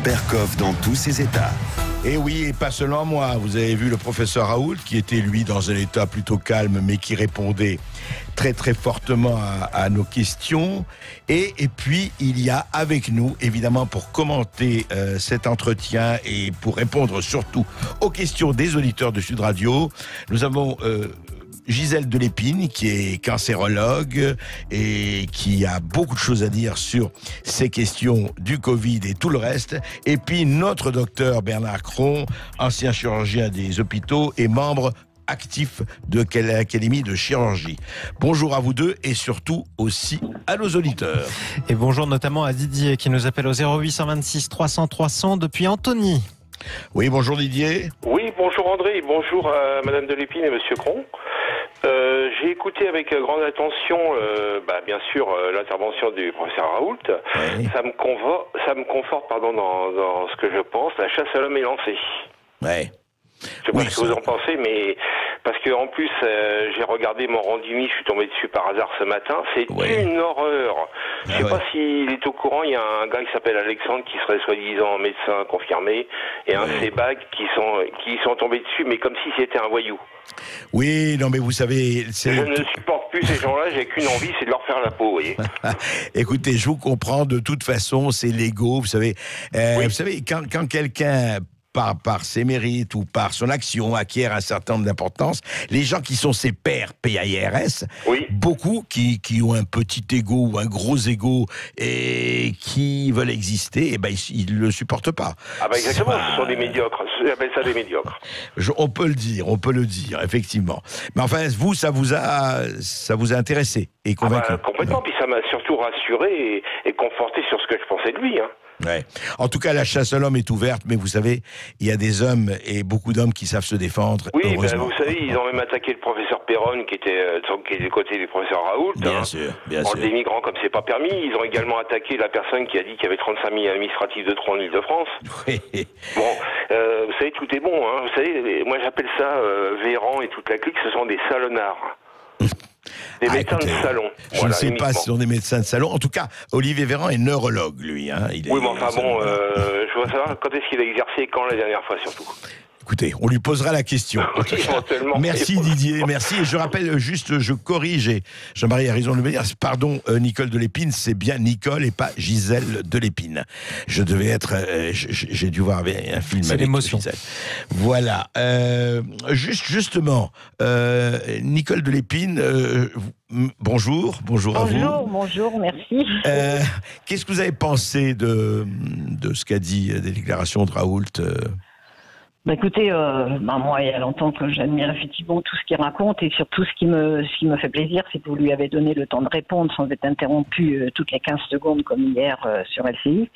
Percoff dans tous ses états. Et oui, et pas seulement moi. Vous avez vu le professeur Raoult, qui était lui dans un état plutôt calme, mais qui répondait très très fortement à nos questions. Et puis, il y a avec nous, évidemment, pour commenter cet entretien et pour répondre surtout aux questions des auditeurs de Sud Radio, nous avons Gisèle Delépine, qui est cancérologue et qui a beaucoup de choses à dire sur ces questions du Covid et tout le reste. Et puis notre docteur Bernard Cron, ancien chirurgien des hôpitaux et membre actif de l'Académie de chirurgie. Bonjour à vous deux et surtout aussi à nos auditeurs. Et bonjour notamment à Didier qui nous appelle au 0826 300 300 depuis Antony. Oui, bonjour Didier. Oui, bonjour André, bonjour à Madame Delépine et Monsieur Cron. J'ai écouté avec grande attention, bien sûr, l'intervention du professeur Raoult. Oui. Ça me conforte, dans ce que je pense. La chasse à l'homme est lancée. Ouais. Je sais pas ce que vous en pensez, mais parce que en plus, j'ai regardé mon rendu, je suis tombé dessus par hasard ce matin. C'est une horreur. Je sais pas s'il est au courant. Il y a un gars qui s'appelle Alexandre qui serait soi-disant médecin confirmé et un C-Bag qui sont tombés dessus, mais comme si c'était un voyou. Oui, non mais vous savez... Je ne supporte plus ces gens-là, j'ai qu'une envie, c'est de leur faire la peau, vous voyez. Écoutez, je vous comprends, de toute façon, c'est l'ego, vous savez. Vous savez, quand quelqu'un... Par ses mérites ou par son action acquiert un certain nombre d'importance, les gens qui sont ses pairs PAIRS, beaucoup qui ont un petit ego ou un gros ego et qui veulent exister, ils le supportent pas. Ah exactement, ce sont des médiocres, j'appelle ça des médiocres. On peut le dire, effectivement. Mais enfin, vous, ça vous a intéressé et convaincu. Complètement, puis ça m'a surtout rassuré et conforté sur ce que je pensais de lui, hein. Ouais. En tout cas, la chasse à l'homme est ouverte, mais vous savez, il y a des hommes et beaucoup d'hommes qui savent se défendre. Oui, vous savez, ils ont même attaqué le professeur Perron, qui était du côté du professeur Raoult. Bien sûr. En le dénigrant comme c'est pas permis. Ils ont également attaqué la personne qui a dit qu'il y avait 35 000 administratifs de trop en Ile-de-France. Oui. Bon, vous savez, tout est bon, hein. Vous savez, moi j'appelle ça Véran et toute la clique, ce sont des salonnards. Des médecins de salon. Je ne sais pas si ce sont des médecins de salon. En tout cas, Olivier Véran est neurologue, lui. Hein. Mais enfin bon, je veux savoir quand est-ce qu'il a exercé et quand la dernière fois, surtout. Écoutez, on lui posera la question. Éventuellement. Merci Didier, merci. Et je rappelle juste, je corrige, et Jean-Marie a raison de le dire, pardon, Nicole Delépine, c'est bien Nicole et pas Gisèle Delépine. Je devais être, j'ai dû voir un film avec l'émotion. Gisèle. Voilà. Justement, Nicole Delépine, bonjour à vous. Bonjour, merci. Qu'est-ce que vous avez pensé de ce qu'a dit des déclarations de Raoult Écoutez, moi, il y a longtemps que j'admire effectivement tout ce qu'il raconte et surtout ce qui me fait plaisir, c'est que vous lui avez donné le temps de répondre sans être interrompu toutes les 15 secondes comme hier sur LCI.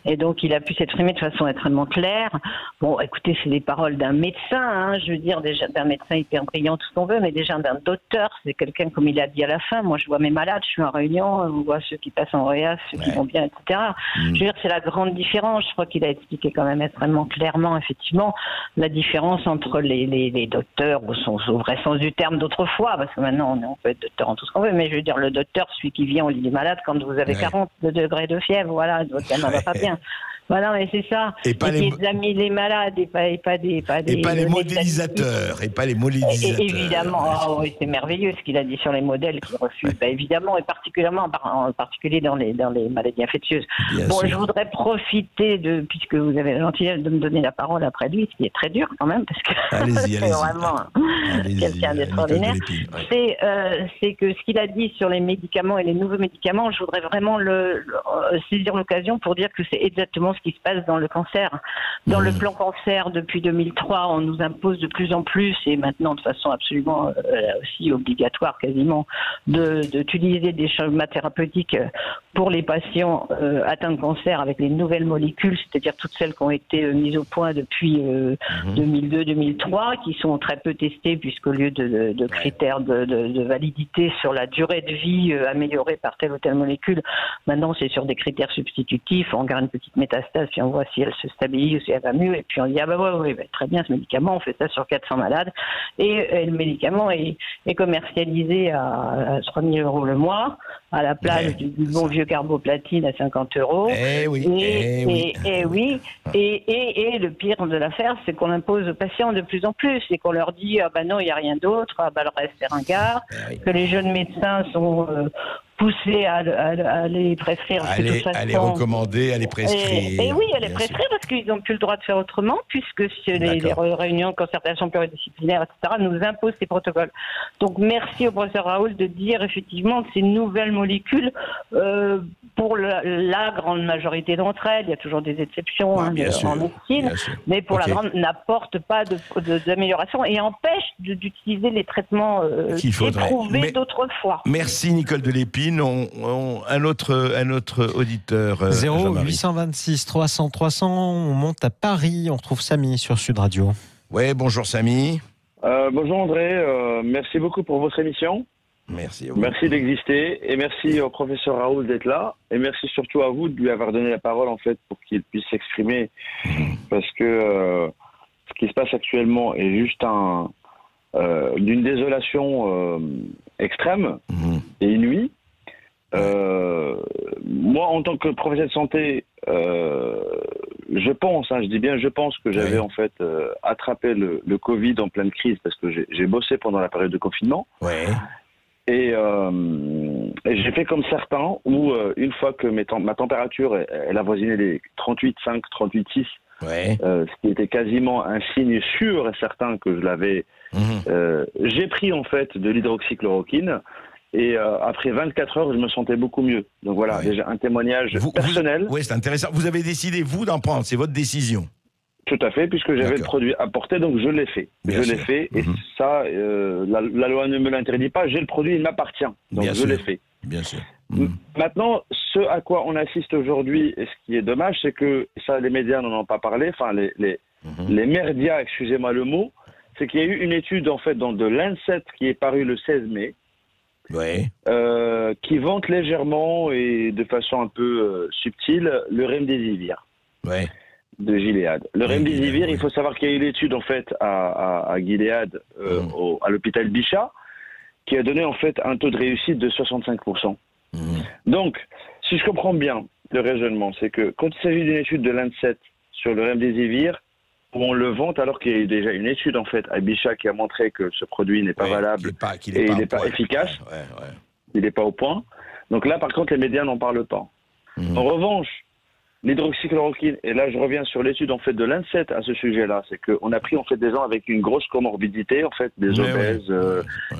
Et donc, il a pu s'exprimer de façon extrêmement claire. Bon, écoutez, c'est des paroles d'un médecin, hein, je veux dire, déjà d'un médecin hyper brillant, tout ce qu'on veut, mais déjà d'un docteur, c'est quelqu'un, comme il a dit à la fin, moi je vois mes malades, je suis en réunion, on voit ceux qui passent en réa, ceux qui vont bien, etc. Je veux dire, c'est la grande différence, je crois qu'il a expliqué quand même extrêmement clairement, effectivement, la différence entre les docteurs au vrai sens du terme d'autrefois, parce que maintenant on peut être docteur en tout ce qu'on veut, mais je veux dire le docteur, celui qui vient au lit des malades quand vous avez 40 degrés de fièvre, voilà, votre gamin va pas bien. Voilà, mais c'est ça. Et qui examine les malades et pas les modélisateurs. Évidemment, oui, c'est merveilleux ce qu'il a dit sur les modèles qui refusent. Évidemment, et en particulier dans les maladies infectieuses. Je voudrais profiter puisque vous avez la gentillesse de me donner la parole après lui, ce qui est très dur quand même, parce que c'est vraiment quelqu'un d'extraordinaire. C'est que ce qu'il a dit sur les médicaments et les nouveaux médicaments, je voudrais vraiment saisir l'occasion pour dire que c'est exactement ce qui se passe dans le cancer. Dans le plan cancer, depuis 2003, on nous impose de plus en plus, et maintenant de façon absolument aussi obligatoire quasiment, d'utiliser des schémas thérapeutiques pour les patients atteints de cancer avec les nouvelles molécules, c'est-à-dire toutes celles qui ont été mises au point depuis 2002-2003, qui sont très peu testées puisqu'au lieu de critères de validité sur la durée de vie améliorée par telle ou telle molécule, maintenant c'est sur des critères substitutifs, on regarde une petite métastase, puis on voit si elle se stabilise ou si elle va mieux, et puis on dit, ah bah ouais, très bien ce médicament, on fait ça sur 400 malades, et le médicament est commercialisé à 3 000 € le mois, à la place du bon vieux carboplatine à 50 €. Et le pire de l'affaire, c'est qu'on impose aux patients de plus en plus et qu'on leur dit, ah bah non, il n'y a rien d'autre, ah bah le reste c'est ringard, que les jeunes médecins sont poussés à les prescrire. À les recommander, à les prescrire. Et oui, à les prescrire parce qu'ils n'ont plus le droit de faire autrement, puisque les réunions de concertation pluridisciplinaire, etc., nous imposent ces protocoles. Donc merci au professeur Raoult de dire effectivement que ces nouvelles molécules, pour la grande majorité d'entre elles, il y a toujours des exceptions en médecine, mais pour la grande, n'apportent pas d'amélioration et empêchent d'utiliser les traitements éprouvés d'autrefois. Merci Nicole Delépine. Un autre auditeur. 0826 300 300. On monte à Paris. On retrouve Samy sur Sud Radio. Ouais, bonjour Samy. Bonjour André. Merci beaucoup pour votre émission. Merci à vous. Merci d'exister et merci au professeur Raoult d'être là et merci surtout à vous de lui avoir donné la parole en fait pour qu'il puisse s'exprimer parce que ce qui se passe actuellement est juste d'une désolation extrême et inouïe. Moi, en tant que professionnel de santé, je pense que j'avais en fait attrapé le Covid en pleine crise parce que j'ai bossé pendant la période de confinement. Ouais. Et j'ai fait comme certains où une fois que ma température elle avoisinait les 38,5, 38,6, ce qui était quasiment un signe sûr et certain que je l'avais, j'ai pris en fait de l'hydroxychloroquine. Et après 24 heures, je me sentais beaucoup mieux. Donc voilà, déjà un témoignage personnel. Oui, c'est intéressant. Vous avez décidé, vous, d'en prendre. C'est votre décision. Tout à fait, puisque j'avais le produit à portée, donc je l'ai fait. Je l'ai fait, et ça, la loi ne me l'interdit pas. J'ai le produit, il m'appartient. Donc je l'ai fait. Bien sûr. Maintenant, ce à quoi on assiste aujourd'hui, et ce qui est dommage, c'est que, ça, les médias n'en ont pas parlé, enfin, les merdias, excusez-moi le mot, c'est qu'il y a eu une étude, en fait, dans de Lancet, qui est parue le 16 mai, qui vante légèrement et de façon un peu subtile le Remdesivir de Gilead. Le Remdesivir, il faut savoir qu'il y a eu l'étude en fait à Gilead, à l'hôpital Bichat, qui a donné en fait un taux de réussite de 65%. Donc, si je comprends bien le raisonnement, c'est que quand il s'agit d'une étude de Lancet sur le Remdesivir, où on le vante alors qu'il y a eu déjà une étude en fait à Bichat qui a montré que ce produit n'est pas valable et il n'est pas efficace, il n'est pas au point. Donc là par contre les médias n'en parlent pas. En revanche, l'hydroxychloroquine, et là je reviens sur l'étude en fait de Lancet à ce sujet-là, c'est qu'on a pris en fait des gens avec une grosse comorbidité, en fait des obèses,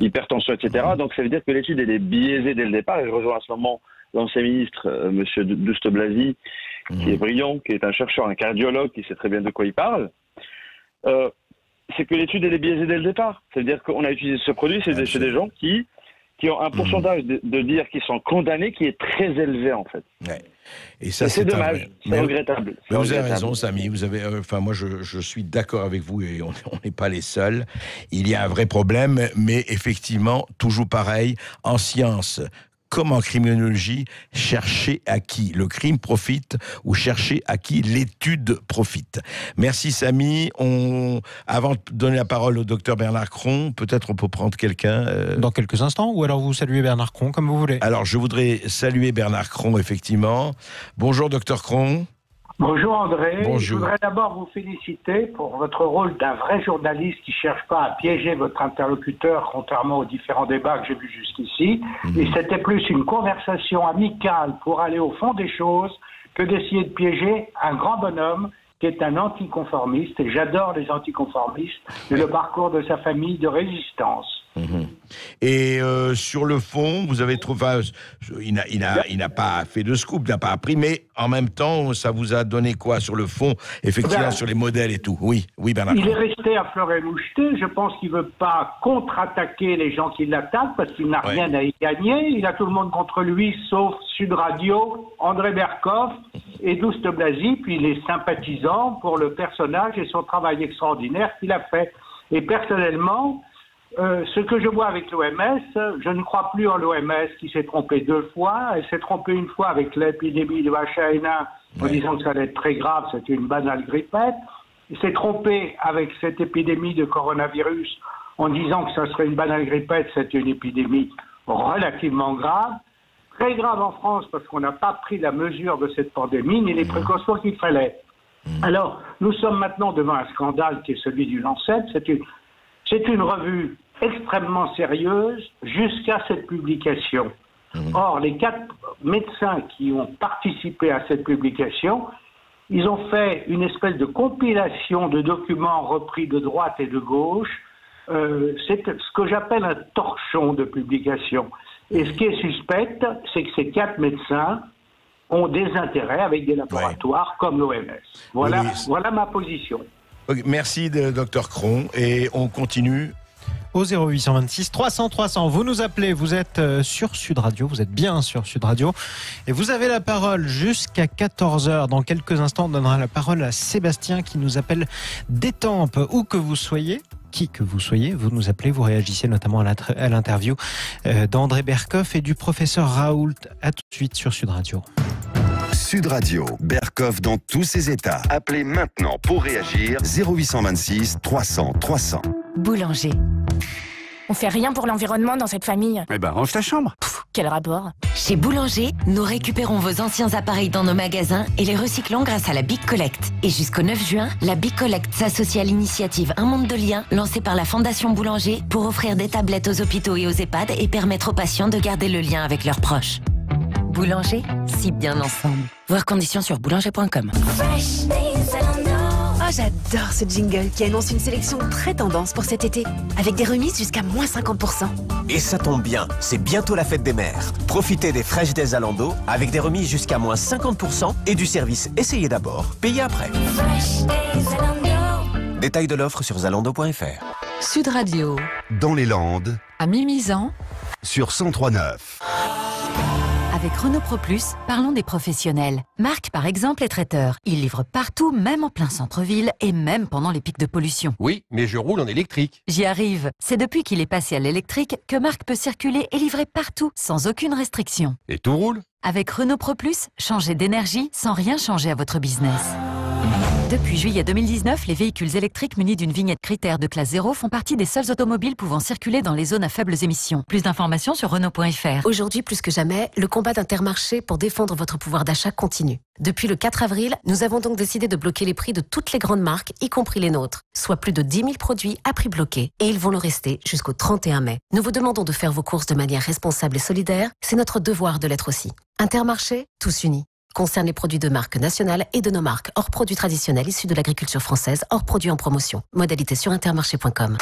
hypertension, etc. Donc ça veut dire que l'étude elle est biaisée dès le départ, et je rejoins à ce moment l'ancien ministre, monsieur Douste Blazy, qui est brillant, qui est un chercheur, un cardiologue, qui sait très bien de quoi il parle. C'est que l'étude elle est biaisée dès le départ. C'est-à-dire qu'on a utilisé ce produit, c'est chez des gens qui ont un pourcentage de dire qu'ils sont condamnés qui est très élevé en fait. Et ça, c'est dommage, c'est regrettable. Mais vous avez raison, Samy. Vous avez, moi, je suis d'accord avec vous et on n'est pas les seuls. Il y a un vrai problème, mais effectivement, toujours pareil, en science comme en criminologie, chercher à qui le crime profite ou chercher à qui l'étude profite. Merci Samy. Avant de donner la parole au docteur Bernard Cron, peut-être on peut prendre quelqu'un... Dans quelques instants, ou alors vous saluez Bernard Cron, comme vous voulez. Alors je voudrais saluer Bernard Cron, effectivement. Bonjour docteur Cron. Bonjour André, Bonjour. Je voudrais d'abord vous féliciter pour votre rôle d'un vrai journaliste qui ne cherche pas à piéger votre interlocuteur, contrairement aux différents débats que j'ai vus jusqu'ici. Et c'était plus une conversation amicale pour aller au fond des choses que d'essayer de piéger un grand bonhomme qui est un anticonformiste, et j'adore les anticonformistes, et le parcours de sa famille de résistance. Et sur le fond, vous avez trouvé, il n'a pas fait de scoop, il n'a pas appris, mais en même temps, ça vous a donné quoi sur le fond, effectivement, sur les modèles et tout. Oui, Bernard. Il est resté à fleur et moucheté. Je pense qu'il ne veut pas contre-attaquer les gens qui l'attaquent parce qu'il n'a rien à y gagner. Il a tout le monde contre lui, sauf Sud Radio, André Berkoff et Douste Blazy, puis les sympathisants pour le personnage et son travail extraordinaire qu'il a fait. Et personnellement, ce que je vois avec l'OMS, je ne crois plus en l'OMS qui s'est trompée 2 fois. Elle s'est trompée une fois avec l'épidémie de H1N1 en disant que ça allait être très grave, c'était une banale grippette. Elle s'est trompée avec cette épidémie de coronavirus en disant que ça serait une banale grippette, c'était une épidémie relativement grave. Très grave en France parce qu'on n'a pas pris la mesure de cette pandémie ni les précautions qu'il fallait. Alors, nous sommes maintenant devant un scandale qui est celui du Lancet. C'est une revue extrêmement sérieuse jusqu'à cette publication. Or, les 4 médecins qui ont participé à cette publication, ils ont fait une espèce de compilation de documents repris de droite et de gauche. C'est ce que j'appelle un torchon de publication. Et ce qui est suspect, c'est que ces 4 médecins ont des intérêts avec des laboratoires comme l'OMS. Voilà, voilà ma position. Okay, merci, Dr Cron. Et on continue. Au 0826 300 300, vous nous appelez, vous êtes sur Sud Radio, vous êtes bien sur Sud Radio et vous avez la parole jusqu'à 14h. Dans quelques instants, on donnera la parole à Sébastien qui nous appelle d'Étampes. Où que vous soyez, qui que vous soyez, vous nous appelez, vous réagissez notamment à l'interview d'André Berkoff et du professeur Raoult. À tout de suite sur Sud Radio. Sud Radio, Berkoff dans tous ses états. Appelez maintenant pour réagir 0826 300 300. Boulanger. On fait rien pour l'environnement dans cette famille. Eh ben, range ta chambre. Quel rapport? Chez Boulanger, nous récupérons vos anciens appareils dans nos magasins et les recyclons grâce à la Big Collect. Et jusqu'au 9 juin, la Big Collect s'associe à l'initiative Un Monde de Liens lancée par la Fondation Boulanger pour offrir des tablettes aux hôpitaux et aux EHPAD et permettre aux patients de garder le lien avec leurs proches. Boulanger, si bien ensemble. Voir conditions sur boulanger.com. Oh, j'adore ce jingle qui annonce une sélection très tendance pour cet été, avec des remises jusqu'à moins 50%. Et ça tombe bien, c'est bientôt la fête des mères. Profitez des Fresh Days Zalando avec des remises jusqu'à moins 50% et du service Essayez d'abord, payez après. Détails de l'offre sur zalando.fr. Sud Radio. Dans les Landes. À Mimizan. Sur 103.9. Avec Renault Pro Plus, parlons des professionnels. Marc, par exemple, est traiteur. Il livre partout, même en plein centre-ville et même pendant les pics de pollution. Oui, mais je roule en électrique. J'y arrive. C'est depuis qu'il est passé à l'électrique que Marc peut circuler et livrer partout, sans aucune restriction. Et tout roule? Avec Renault Pro Plus, changez d'énergie sans rien changer à votre business. Depuis juillet 2019, les véhicules électriques munis d'une vignette critère de classe 0 font partie des seuls automobiles pouvant circuler dans les zones à faibles émissions. Plus d'informations sur Renault.fr. Aujourd'hui, plus que jamais, le combat d'Intermarché pour défendre votre pouvoir d'achat continue. Depuis le 4 avril, nous avons donc décidé de bloquer les prix de toutes les grandes marques, y compris les nôtres, soit plus de 10 000 produits à prix bloqué. Et ils vont le rester jusqu'au 31 mai. Nous vous demandons de faire vos courses de manière responsable et solidaire. C'est notre devoir de l'être aussi. Intermarché, tous unis. Concerne les produits de marque nationale et de nos marques hors produits traditionnels issus de l'agriculture française, hors produits en promotion. Modalité sur intermarché.com.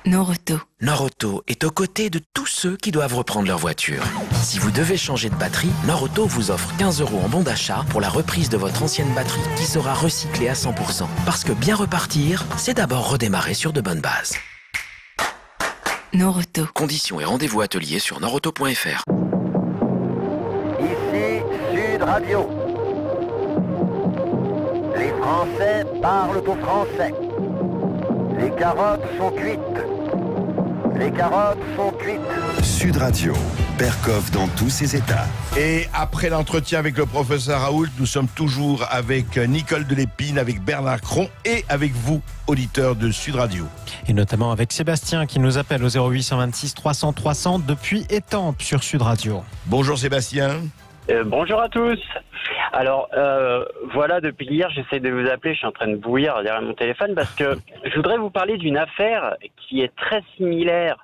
Norauto. Norauto est aux côtés de tous ceux qui doivent reprendre leur voiture. Si vous devez changer de batterie, Norauto vous offre 15 € en bon d'achat pour la reprise de votre ancienne batterie qui sera recyclée à 100%. Parce que bien repartir, c'est d'abord redémarrer sur de bonnes bases. Norauto. Conditions et rendez-vous atelier sur norauto.fr. Sud Radio. Les Français parlent aux Français. Les carottes sont cuites. Les carottes sont cuites. Sud Radio, Berkoff dans tous ses états. Et après l'entretien avec le professeur Raoult, nous sommes toujours avec Nicole Delépine, avec Bernard Cron et avec vous, auditeurs de Sud Radio. Et notamment avec Sébastien qui nous appelle au 0826 300 300 depuis Étampes sur Sud Radio. Bonjour Sébastien. Bonjour à tous. Alors, voilà, depuis hier, j'essaie de vous appeler, je suis en train de bouillir derrière mon téléphone parce que je voudrais vous parler d'une affaire qui est très similaire,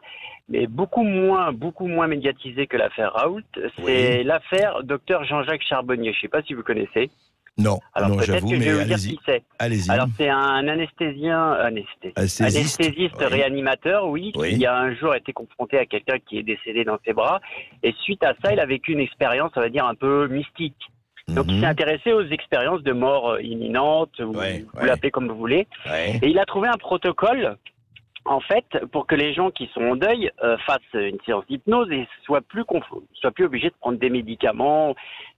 mais beaucoup moins médiatisée que l'affaire Raoult. C'est l'affaire Dr Jean-Jacques Charbonnier. Je ne sais pas si vous connaissez. Non, alors non, peut-être j'avoue, que je mais vais vous dire allez-y. qui c'est. Allez-y. Alors c'est un anesthésiste réanimateur, oui, qui a un jour été confronté à quelqu'un qui est décédé dans ses bras. Et suite à ça, il a vécu une expérience, on va dire, un peu mystique. Donc il s'est intéressé aux expériences de mort imminente, vous l'appelez comme vous voulez. Et il a trouvé un protocole, en fait, pour que les gens qui sont en deuil fassent une séance d'hypnose et soient plus obligés de prendre des médicaments,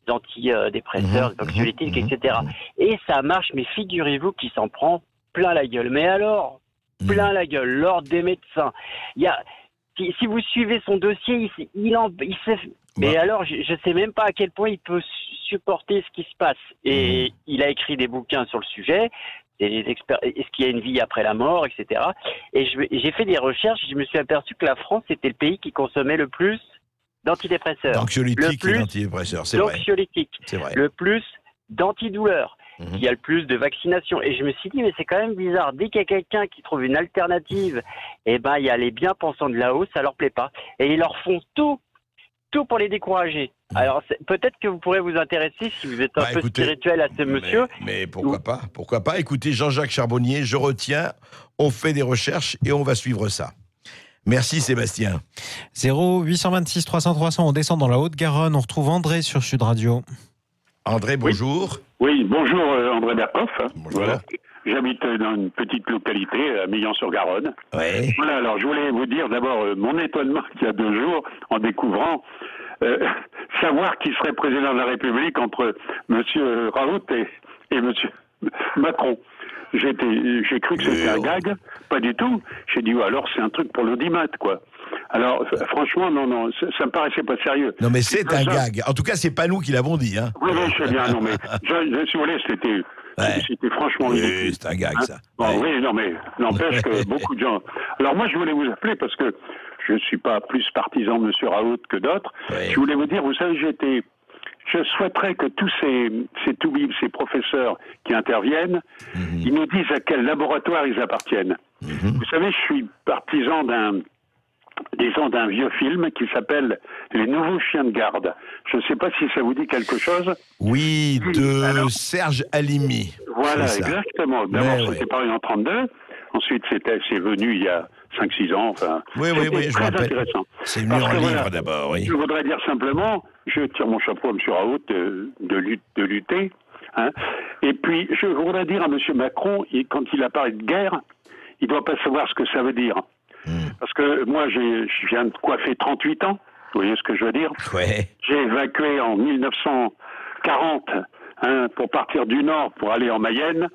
des antidépresseurs, des anxiolytiques, etc. Et ça marche, mais figurez-vous qu'il s'en prend plein la gueule. Mais alors, plein la gueule. L'ordre des médecins. Si vous suivez son dossier, il sait. Mais alors, je ne sais même pas à quel point il peut supporter ce qui se passe. Et il a écrit des bouquins sur le sujet. Est-ce qu'il y a une vie après la mort, etc. Et j'ai fait des recherches. Je me suis aperçu que la France était le pays qui consommait le plus d'antidépresseurs. D'anxiolytiques et d'antidépresseurs, c'est vrai. C'est vrai. Le plus d'antidouleurs. Il y a le plus de vaccination. Et je me suis dit, mais c'est quand même bizarre. Dès qu'il y a quelqu'un qui trouve une alternative, il y a les bien-pensants de là-haut, ça leur plaît pas. Et ils leur font tout pour les décourager. Alors, peut-être que vous pourrez vous intéresser, si vous êtes un peu spirituel, à ce monsieur. Mais pourquoi pas? Pourquoi pas? Écoutez, Jean-Jacques Charbonnier, je retiens, on fait des recherches et on va suivre ça. Merci Sébastien. 0826 300 300, on descend dans la Haute-Garonne, on retrouve André sur Sud Radio. André, bonjour. Oui, bonjour André Berkoff. Voilà. J'habite dans une petite localité à Meillan-sur-Garonne. Ouais. Voilà, alors je voulais vous dire d'abord mon étonnement qu'il y a 2 jours en découvrant savoir qui serait président de la République entre M. Raoult et M. Macron. J'ai cru que c'était un gag, pas du tout. J'ai dit, alors c'est un truc pour l'audimat, quoi. Alors, franchement, non, ça me paraissait pas sérieux. Non, mais c'est un gag. En tout cas, c'est pas nous qui l'avons dit, hein. Oui, je sais bien, non, mais, si vous voulez, c'était franchement ridicule. Oui, c'est un gag, ça. Bon, oui, non, mais n'empêche que beaucoup de gens... Alors, moi, je voulais vous appeler parce que je ne suis pas plus partisan de M. Raoult que d'autres. Je voulais vous dire, vous savez, je souhaiterais que tous ces toubibs, ces professeurs qui interviennent, ils nous disent à quel laboratoire ils appartiennent. Vous savez, je suis partisan d'un vieux film qui s'appelle Les Nouveaux Chiens de Garde. Je ne sais pas si ça vous dit quelque chose. Oui, de Serge Halimi. Voilà, exactement. D'abord, c'était paru en 1932. Ensuite, c'est venu il y a 5-6 ans. Enfin, oui, je me rappelle. Intéressant. C'est venu en livre d'abord, oui. Je voudrais dire simplement, je tire mon chapeau à M. Raoult de lutter. Hein. Et puis, je voudrais dire à M. Macron, quand il a parlé de guerre, il ne doit pas savoir ce que ça veut dire. Parce que moi, je viens de coiffer 38 ans. Vous voyez ce que je veux dire? J'ai évacué en 1940 pour partir du Nord pour aller en Mayenne.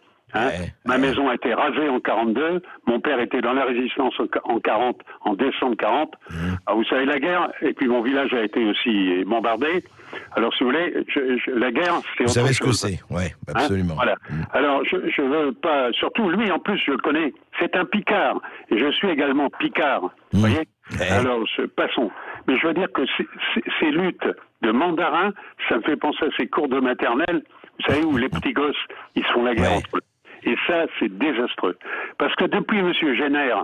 Ma maison a été rasée en 42. Mon père était dans la résistance en 40, en décembre 40. Alors, vous savez la guerre. Et puis mon village a été aussi bombardé. Alors si vous voulez, la guerre, c'est autre chose. Vous savez ce que c'est, oui, absolument. Voilà. Alors je veux pas. Surtout lui, en plus, je le connais. C'est un Picard. Et je suis également Picard. Vous voyez. Alors passons. Mais je veux dire que ces luttes de mandarin, ça me fait penser à ces cours de maternelle. Vous savez où les petits gosses, ils se font la guerre entre eux. Et ça, c'est désastreux. Parce que depuis M. Jenner,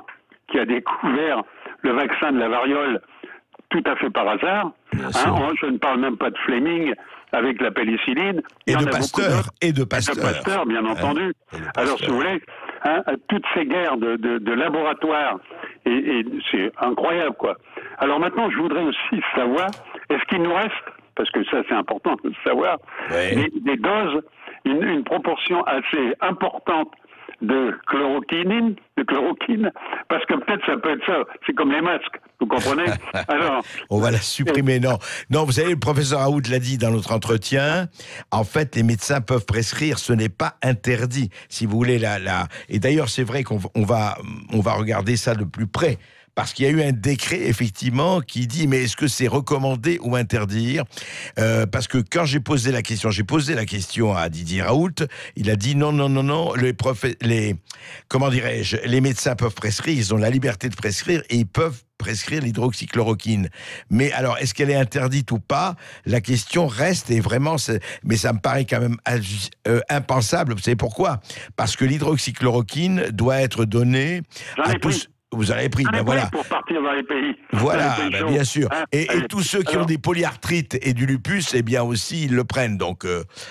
qui a découvert le vaccin de la variole tout à fait par hasard, je ne parle même pas de Fleming avec la pénicilline. Et de Pasteur. Bien entendu. Alors, si vous voulez, toutes ces guerres de laboratoire, et c'est incroyable, quoi. Alors maintenant, je voudrais aussi savoir, est-ce qu'il nous reste, parce que ça c'est important de savoir, des doses, une proportion assez importante de chloroquine, parce que peut-être ça peut être ça, c'est comme les masques, vous comprenez? Alors, on va la supprimer, non, vous savez, le professeur Raoult l'a dit dans notre entretien, en fait, les médecins peuvent prescrire, ce n'est pas interdit, si vous voulez, et d'ailleurs, c'est vrai qu'on va regarder ça de plus près, parce qu'il y a eu un décret, effectivement, qui dit, mais est-ce que c'est recommandé ou interdire? Parce que quand j'ai posé la question à Didier Raoult, il a dit non, les médecins peuvent prescrire, ils ont la liberté de prescrire, et ils peuvent prescrire l'hydroxychloroquine. Mais alors, est-ce qu'elle est interdite ou pas? La question reste, et vraiment, mais ça me paraît quand même impensable. Vous savez pourquoi? Parce que l'hydroxychloroquine doit être donnée à tous... Vous avez pris, voilà. Pour partir dans les pays. Voilà, bien sûr. Et tous ceux qui ont des polyarthrites et du lupus, eh bien aussi, ils le prennent. Donc,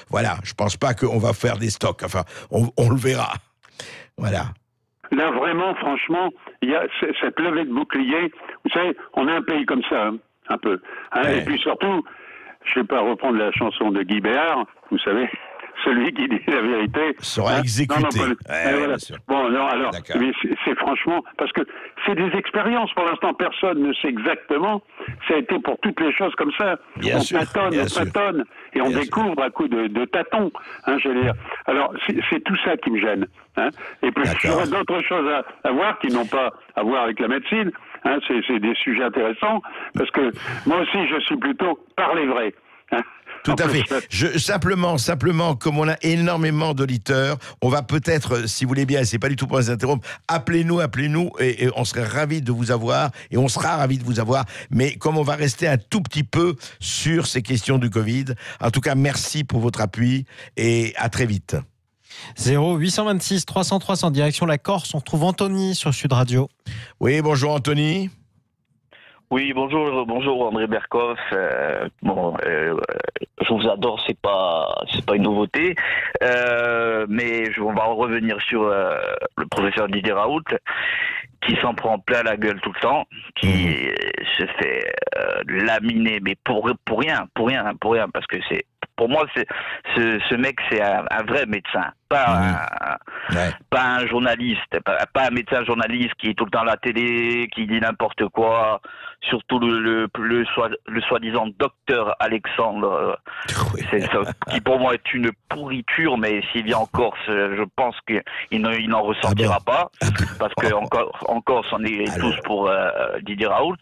voilà, je pense pas qu'on va faire des stocks. Enfin, on le verra. Voilà. Là, vraiment, franchement, il y a cette levée de bouclier. Vous savez, on a un pays comme ça, un peu. Et puis surtout, je ne vais pas reprendre la chanson de Guy Béard, vous savez, celui qui dit la vérité sera exécuté. Voilà. Bon, non, alors, mais c'est franchement, parce que c'est des expériences. Pour l'instant, personne ne sait exactement. Ça a été pour toutes les choses comme ça. On tâtonne, et on découvre à coup de tâtons. Je veux dire. Alors, c'est tout ça qui me gêne. Et puis, il y aura d'autres choses à voir qui n'ont pas à voir avec la médecine. C'est des sujets intéressants, parce que moi aussi, je suis plutôt parler vrai. Tout à fait. Simplement, comme on a énormément d'auditeurs, on va peut-être, si vous voulez bien, c'est pas du tout pour les interrompre, appelez-nous, et on serait ravis de vous avoir, et on sera ravis de vous avoir, mais comme on va rester un tout petit peu sur ces questions du Covid, en tout cas, merci pour votre appui, et à très vite. 0826 300 300, direction la Corse, on retrouve Anthony sur Sud Radio. Oui, bonjour Anthony. Oui, bonjour André Berkoff. Je vous adore, c'est pas une nouveauté, mais on va revenir sur le professeur Didier Raoult, qui s'en prend plein la gueule tout le temps, qui se fait laminer, mais pour rien, parce que pour moi, ce mec, c'est un vrai médecin, pas un journaliste, pas un médecin journaliste qui est tout le temps à la télé, qui dit n'importe quoi, surtout le soi-disant docteur Alexandre, qui pour moi est une pourriture, mais s'il vient en Corse, je pense qu'il n'en ressortira pas, parce qu'en Corse, on est tous pour Didier Raoult.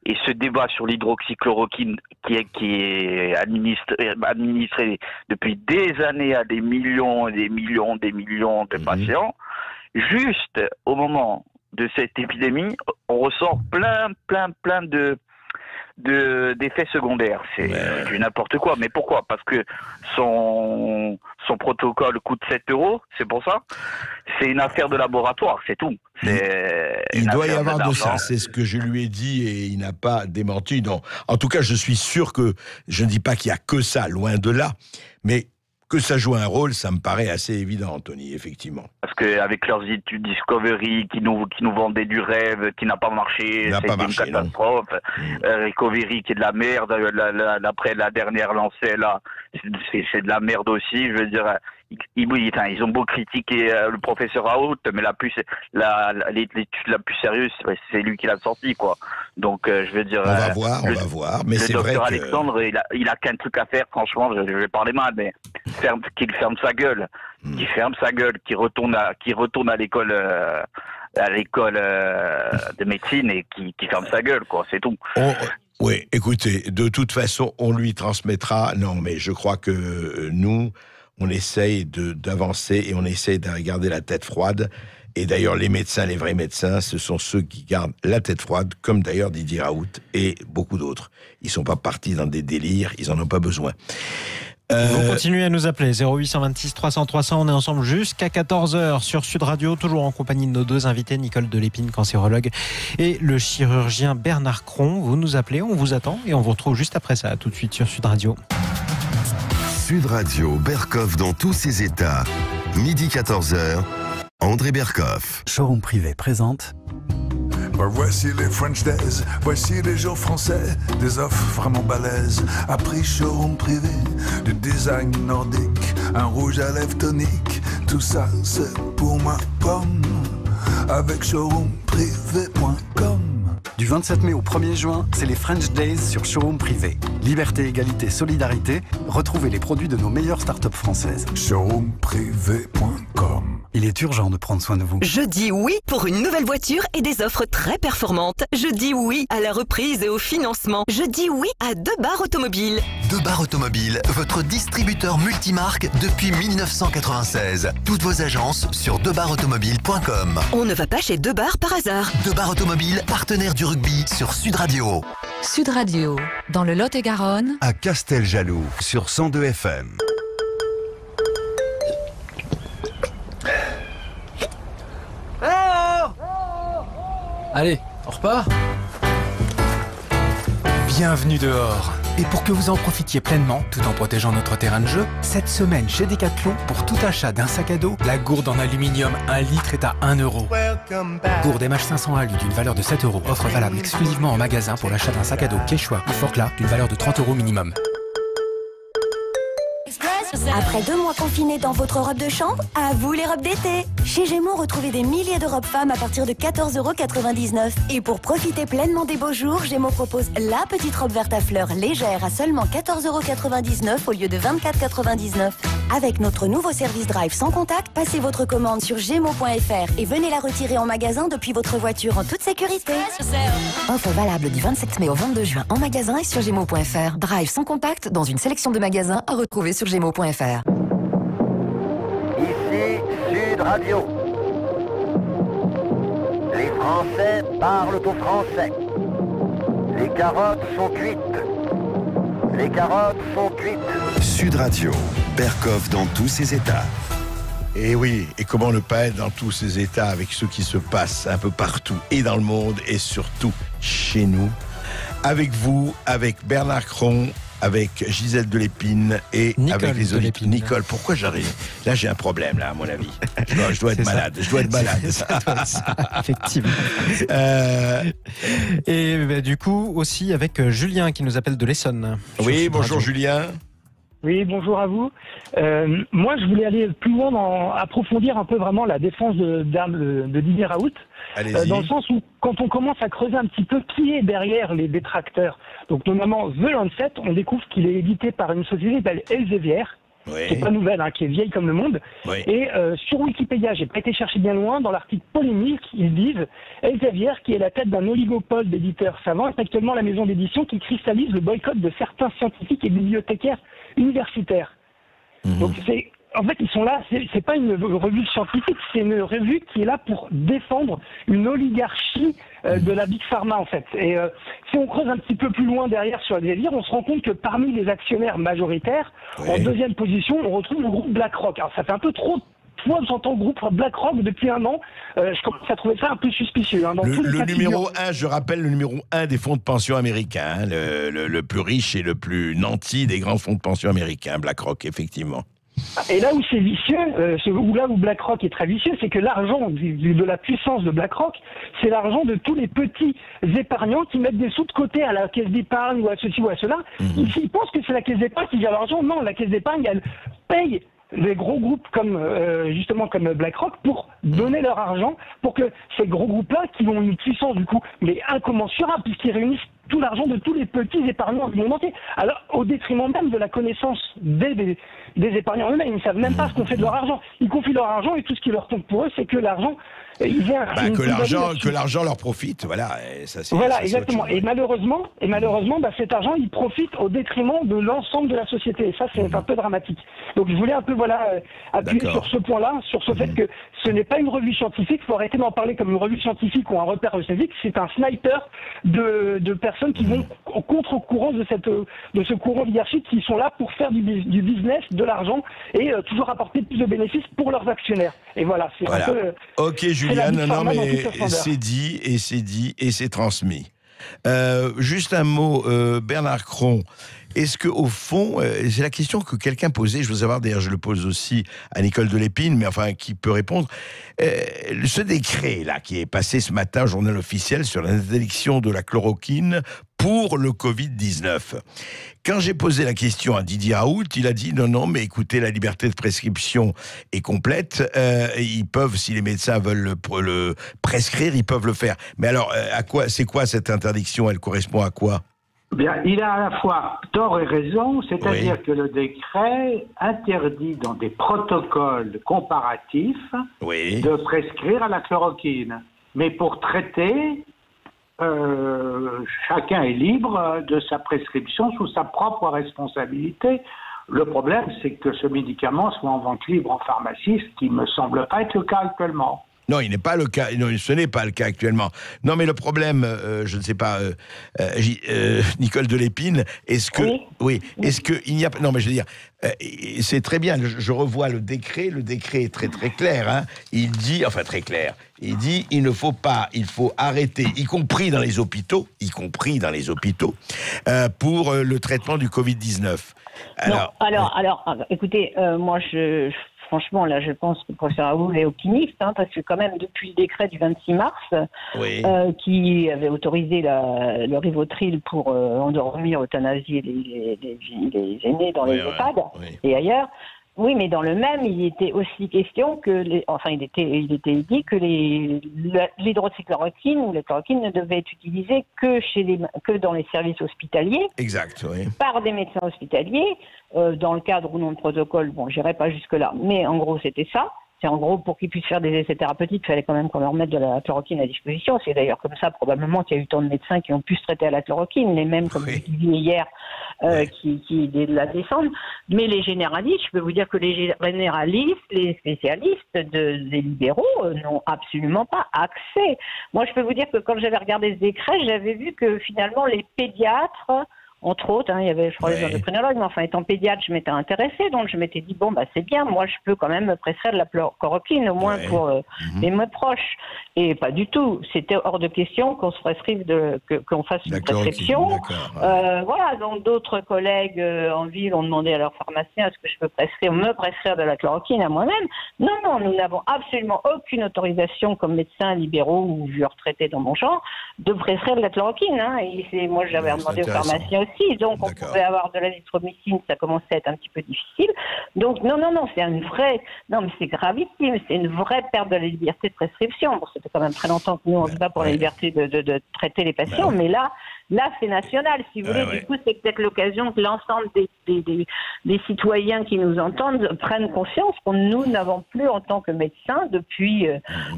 Et ce débat sur l'hydroxychloroquine qui est administré depuis des années à des millions et des millions de patients, juste au moment de cette épidémie, on ressort plein d'effets secondaires. C'est du n'importe quoi. Mais pourquoi? Parce que son protocole coûte 7 €, c'est pour ça. C'est une affaire de laboratoire, c'est tout. Il doit y avoir de ça, c'est ce que je lui ai dit et il n'a pas démenti. Non. En tout cas, je suis sûr que, je ne dis pas qu'il n'y a que ça, loin de là, mais que ça joue un rôle, ça me paraît assez évident, Anthony, effectivement. Parce qu'avec leurs études Discovery qui nous vendaient du rêve, qui n'a pas marché, c'est une catastrophe. Recovery qui est de la merde, après la dernière lancée, là, c'est de la merde aussi, je veux dire. Ils ont beau critiquer le professeur Raoult, mais l'étude la plus sérieuse, c'est lui qui l'a sorti, quoi. Donc, je veux dire... On va voir, mais c'est vrai que... Le docteur Alexandre, il a qu'un truc à faire, franchement, je vais parler mal, mais qu'il ferme sa gueule. Qu'il ferme sa gueule, qu'il retourne à l'école... de médecine et qui ferme sa gueule, quoi, c'est tout. Oui, écoutez, de toute façon, on lui transmettra... Non, mais je crois que nous... On essaye d'avancer et on essaye de garder la tête froide. Et d'ailleurs, les médecins, les vrais médecins, ce sont ceux qui gardent la tête froide, comme d'ailleurs Didier Raoult et beaucoup d'autres. Ils ne sont pas partis dans des délires, ils n'en ont pas besoin. Vous continuez à nous appeler, 0826 300 300, on est ensemble jusqu'à 14h sur Sud Radio, toujours en compagnie de nos deux invités, Nicole Delépine, cancérologue, et le chirurgien Bernard Cron. Vous nous appelez, on vous attend et on vous retrouve juste après ça, tout de suite sur Sud Radio. Sud Radio, Berkoff dans tous ses états. Midi 14h, André Berkoff. Showroom privé présente. Voici les French Days, voici les jours français, des offres vraiment balèzes, à prix showroom privé, du design nordique, un rouge à lèvres tonique, tout ça c'est pour ma pomme, avec showroomprivé.com. Du 27 mai au 1er juin, c'est les French Days sur Showroom Privé. Liberté, égalité, solidarité, retrouvez les produits de nos meilleures startups françaises. Showroomprivé.com. Il est urgent de prendre soin de vous. Je dis oui pour une nouvelle voiture et des offres très performantes. Je dis oui à la reprise et au financement. Je dis oui à Debar Automobile. Debar Automobile, votre distributeur multimarque depuis 1996. Toutes vos agences sur debarautomobile.com. On ne va pas chez Debar par hasard. Debar Automobile, partenaire du rugby sur Sud Radio. Sud Radio, dans le Lot-et-Garonne. À Casteljaloux, sur 102 FM. Allez, on repart ? Bienvenue dehors. Et pour que vous en profitiez pleinement, tout en protégeant notre terrain de jeu, cette semaine chez Decathlon, pour tout achat d'un sac à dos, la gourde en aluminium 1 litre est à 1 €. Gourde MH500 Alu d'une valeur de 7 €. Offre valable exclusivement en magasin pour l'achat d'un sac à dos Quechua ou Forclaz d'une valeur de 30 € minimum. Après 2 mois confinés dans votre robe de chambre, à vous les robes d'été. Chez Gémeaux, retrouvez des milliers de robes femmes à partir de 14,99 €. Et pour profiter pleinement des beaux jours, Gémeaux propose la petite robe verte à fleurs légère à seulement 14,99 € au lieu de 24,99 €. Avec notre nouveau service Drive sans contact, passez votre commande sur gémeaux.fr et venez la retirer en magasin depuis votre voiture en toute sécurité. Offre valable du 27 mai au 22 juin en magasin et sur gémeaux.fr. Drive sans contact dans une sélection de magasins à retrouver sur gémeaux.fr. Ici Sud Radio. Les Français parlent au français. Les carottes sont cuites. Les carottes sont cuites. Sud Radio, Berkoff dans tous ses états. Et oui, et comment ne pas être dans tous ces états avec ce qui se passe un peu partout et dans le monde et surtout chez nous. Avec vous, avec Bernard Cron, avec Gisèle Delépine et Nicole avec les auditeurs. Delépine. Nicole, pourquoi j'arrive? Là, j'ai un problème, là, à mon avis. Je dois être malade. Je dois être malade. Ça doit être ça, effectivement. Et bah, du coup, aussi avec Julien qui nous appelle de l'Essonne. Oui, bonjour Julien. Oui, bonjour à vous. Moi, je voulais aller plus loin, approfondir un peu vraiment la défense de Didier Raoult. Dans le sens où, quand on commence à creuser un petit peu qui est derrière les détracteurs, donc notamment The Lancet, on découvre qu'il est édité par une société qui s'appelle Elsevier, qui n'est pas nouvelle, qui est vieille comme le monde. Et sur Wikipédia, j'ai pas été chercher bien loin, dans l'article polémique, ils disent Elsevier, qui est la tête d'un oligopole d'éditeurs savants, est actuellement la maison d'édition qui cristallise le boycott de certains scientifiques et bibliothécaires universitaires. Donc en fait, ils sont là, c'est pas une revue scientifique, c'est une revue qui est là pour défendre une oligarchie de la Big Pharma, en fait. Et si on creuse un petit peu plus loin derrière sur Elsevier, on se rend compte que parmi les actionnaires majoritaires, en deuxième position, on retrouve le groupe BlackRock. Alors, ça fait un peu trop de fois que j'entends le groupe BlackRock depuis un an. Je commence à trouver ça un peu suspicieux. Le numéro 1, je rappelle, le numéro 1 des fonds de pension américains, le plus riche et le plus nanti des grands fonds de pension américains, BlackRock, effectivement. Et là où c'est vicieux, là où BlackRock est très vicieux, c'est que l'argent de la puissance de BlackRock, c'est l'argent de tous les petits épargnants qui mettent des sous de côté à la caisse d'épargne ou à ceci ou à cela. Ils pensent que c'est la caisse d'épargne qui gère l'argent. Non, la caisse d'épargne, elle paye les gros groupes justement comme BlackRock pour donner leur argent, pour que ces gros groupes-là, qui ont une puissance du coup mais incommensurable, puisqu'ils réunissent tout l'argent de tous les petits épargnants du monde entier. Alors, au détriment même de la connaissance des épargnants eux-mêmes, ils ne savent même pas ce qu'on fait de leur argent. Ils confient leur argent et tout ce qui leur compte pour eux, c'est que l'argent, que l'argent leur profite, voilà. Et ça, voilà, exactement. Et malheureusement, cet argent, il profite au détriment de l'ensemble de la société. Et ça, c'est un peu dramatique. Donc, je voulais un peu, appuyer sur ce point-là, sur ce fait que ce n'est pas une revue scientifique. Il faut arrêter d'en parler comme une revue scientifique ou un repère scientifique. C'est un sniper de personnes qui vont au contre-courant de ce courant oligarchique, qui sont là pour faire du business, de l'argent et toujours apporter plus de bénéfices pour leurs actionnaires. Et voilà, c'est un peu... Ok, Julien, non, mais c'est dit et c'est transmis. Juste un mot, Bernard Cron. Est-ce que au fond, c'est la question que quelqu'un posait, je veux savoir, d'ailleurs je le pose aussi à Nicole Delépine, mais enfin qui peut répondre, ce décret là qui est passé ce matin au journal officiel sur l'interdiction de la chloroquine pour le Covid-19. Quand j'ai posé la question à Didier Raoult, il a dit non, mais écoutez, la liberté de prescription est complète, ils peuvent, si les médecins veulent le prescrire, ils peuvent le faire. Mais alors, c'est quoi cette interdiction? Elle correspond à quoi? Bien, il a à la fois tort et raison, c'est-à-dire que le décret interdit dans des protocoles comparatifs de prescrire à la chloroquine. Mais pour traiter, chacun est libre de sa prescription sous sa propre responsabilité. Le problème, c'est que ce médicament soit en vente libre en pharmacie, ce qui ne me semble pas être le cas actuellement. Non, il n'est pas le cas. Non, ce n'est pas le cas actuellement. Non, mais le problème, je ne sais pas, Nicole Delépine, est-ce que, est-ce que il n'y a, non, mais je veux dire, c'est très bien. Je revois le décret. Le décret est très très clair. Hein. Il dit, enfin très clair. Il dit, il ne faut pas, il faut arrêter, y compris dans les hôpitaux, pour le traitement du Covid-19. Alors, écoutez, moi franchement, là, je pense que le professeur Raoult est optimiste, parce que quand même, depuis le décret du 26 mars, qui avait autorisé le Rivotril pour endormir, euthanasier les aînés dans les EHPAD et ailleurs, Oui, mais dans le même, il était aussi question que, il était dit que l'hydroxychloroquine ou la chloroquine ne devait être utilisée que dans les services hospitaliers. Exact, oui. Par des médecins hospitaliers, dans le cadre ou non de protocole. Bon, j'irai pas jusque-là, mais en gros, c'était ça. C'est en gros, pour qu'ils puissent faire des essais thérapeutiques, il fallait quand même qu'on leur mette de la chloroquine à disposition. C'est d'ailleurs comme ça, probablement, qu'il y a eu tant de médecins qui ont pu se traiter à la chloroquine, les mêmes, comme je disais hier, qui la descendent. Mais les généralistes, je peux vous dire que les généralistes, les spécialistes des libéraux n'ont absolument pas accès. Moi, je peux vous dire que quand j'avais regardé ce décret, j'avais vu que finalement, les pédiatres... Entre autres, il y avait, je crois, les endocrinologues, mais enfin, étant pédiatre, je m'étais intéressée, donc je m'étais dit, bon, c'est bien, moi, je peux quand même me prescrire de la chloroquine, au moins pour mes proches. Et pas du tout. C'était hors de question qu'on se prescrive qu'on fasse une prescription. Voilà, donc d'autres collègues en ville ont demandé à leur pharmacien, est-ce que je peux me prescrire de la chloroquine à moi-même? Non, nous n'avons absolument aucune autorisation comme médecins libéraux ou vieux retraités dans mon genre de prescrire de la chloroquine. Et moi, j'avais demandé aux pharmaciens aussi. Donc, on pouvait avoir de l'azithromycine, ça commençait à être un petit peu difficile. Donc, non, c'est non, mais c'est gravissime, c'est une vraie perte de la liberté de prescription. Bon, c'était quand même très longtemps que nous, on se bat pour la liberté de traiter les patients, mais là, c'est national, si vous voulez. Du coup, c'est peut-être l'occasion que l'ensemble des citoyens qui nous entendent prennent conscience que nous n'avons plus, en tant que médecins, depuis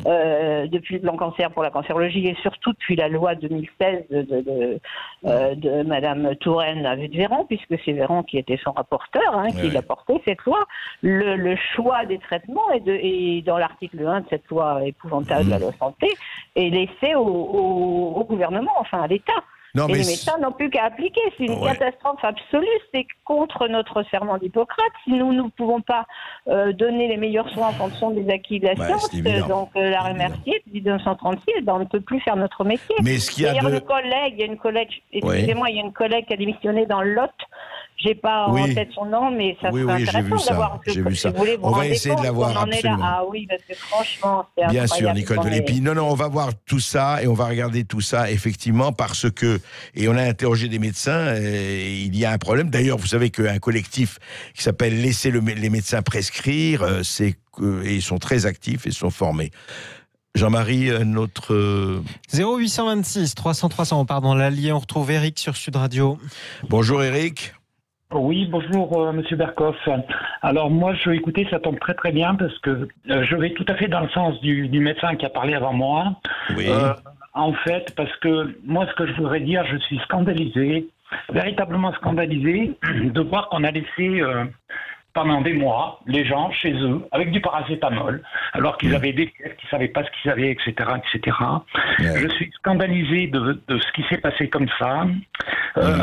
le plan cancer pour la cancérologie et surtout depuis la loi 2016 de Madame Touraine à Véran, puisque c'est Véran qui était son rapporteur, qui l'a porté cette loi, le choix des traitements et dans l'article 1 de cette loi épouvantable de la loi santé est laissé au gouvernement, enfin à l'État. Non, et les médecins n'ont plus qu'à appliquer. C'est une catastrophe absolue. C'est contre notre serment d'Hippocrate. Si nous ne pouvons pas donner les meilleurs soins en fonction des acquis de la science, donc l'arrêt Mercier de 1936, on ne peut plus faire notre métier. Mais ce qu'il y a il y a une collègue, excusez-moi, il y a une collègue qui a démissionné dans le Lot. J'ai pas en tête son nom, mais ça serait intéressant d'avoir j'ai vu ça. On va essayer de l'avoir, absolument. Ah oui, parce que franchement, c'est bien sûr, Nicole Delépine. Non, on va voir tout ça et on va regarder tout ça, effectivement, parce que, et on a interrogé des médecins, il y a un problème. D'ailleurs, vous savez qu'un collectif qui s'appelle Laissez les médecins prescrire, et ils sont très actifs et sont formés. Jean-Marie, notre... 0826 300 300, pardon, l'allié, on retrouve Eric sur Sud Radio. Bonjour Eric. Oui, bonjour Monsieur Berkoff. Alors moi, écoutez, ça tombe très très bien parce que je vais tout à fait dans le sens du médecin qui a parlé avant moi. Oui. En fait, parce que moi, ce que je voudrais dire, je suis scandalisé, véritablement scandalisé, de voir qu'on a laissé pendant des mois les gens chez eux avec du paracétamol, alors qu'ils avaient des fièvres, qu'ils ne savaient pas ce qu'ils avaient, etc., etc. Je suis scandalisé de ce qui s'est passé comme ça.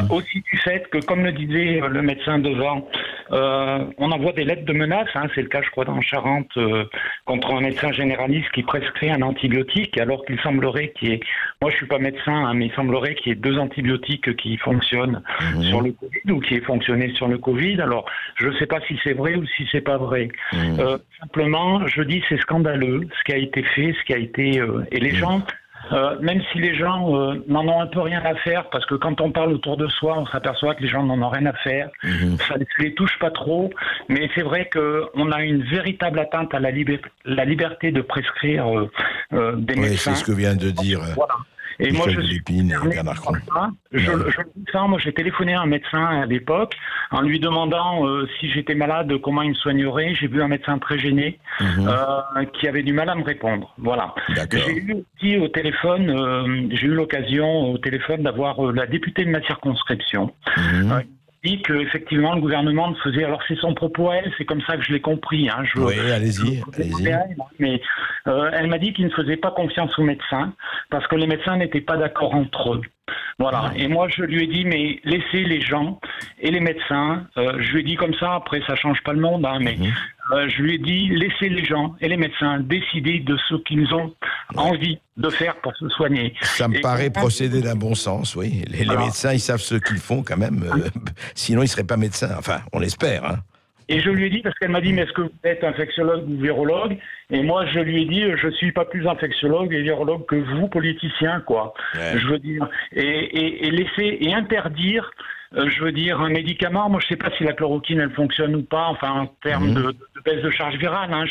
Aussi du fait que, comme le disait le médecin devant, on envoie des lettres de menace, c'est le cas je crois dans Charente, contre un médecin généraliste qui prescrit un antibiotique, alors qu'il semblerait qu'il y ait, moi je suis pas médecin, mais il semblerait qu'il y ait 2 antibiotiques qui fonctionnent sur le Covid ou qui aient fonctionné sur le Covid. Alors je ne sais pas si c'est vrai ou si c'est pas vrai. Simplement, je dis c'est scandaleux ce qui a été fait, ce qui a été et les gens. Même si les gens n'en ont un peu rien à faire, parce que quand on parle autour de soi, on s'aperçoit que les gens n'en ont rien à faire, ça ne les touche pas trop, mais c'est vrai qu'on a une véritable atteinte à la liberté de prescrire des médecins. C'est ce que vient de dire Et moi, je suis moi, j'ai téléphoné à un médecin à l'époque en lui demandant si j'étais malade, comment il me soignerait. J'ai vu un médecin très gêné qui avait du mal à me répondre. Voilà. J'ai eu aussi au téléphone, j'ai eu l'occasion au téléphone d'avoir la députée de ma circonscription. Dit qu'effectivement le gouvernement faisait, alors c'est son propos à elle, c'est comme ça que je l'ai compris. Oui, allez-y. Mais elle m'a dit qu'il ne faisait pas confiance aux médecins parce que les médecins n'étaient pas d'accord entre eux. Voilà. Et moi je lui ai dit mais laissez les gens et les médecins. Je lui ai dit comme ça, après ça change pas le monde, mais je lui ai dit laissez les gens et les médecins décider de ce qu'ils ont envie de faire pour se soigner. Ça me paraît procéder d'un bon sens, oui. Les médecins, ils savent ce qu'ils font quand même. Sinon, ils ne seraient pas médecins. Enfin, on l'espère. Et je lui ai dit, parce qu'elle m'a dit, mais est-ce que vous êtes infectiologue ou virologue? Et moi, je lui ai dit, je ne suis pas plus infectiologue et virologue que vous, politiciens, quoi. Je veux dire. Et laisser et interdire je veux dire, un médicament, moi je ne sais pas si la chloroquine elle fonctionne ou pas, enfin en termes de baisse de charge virale. Hein,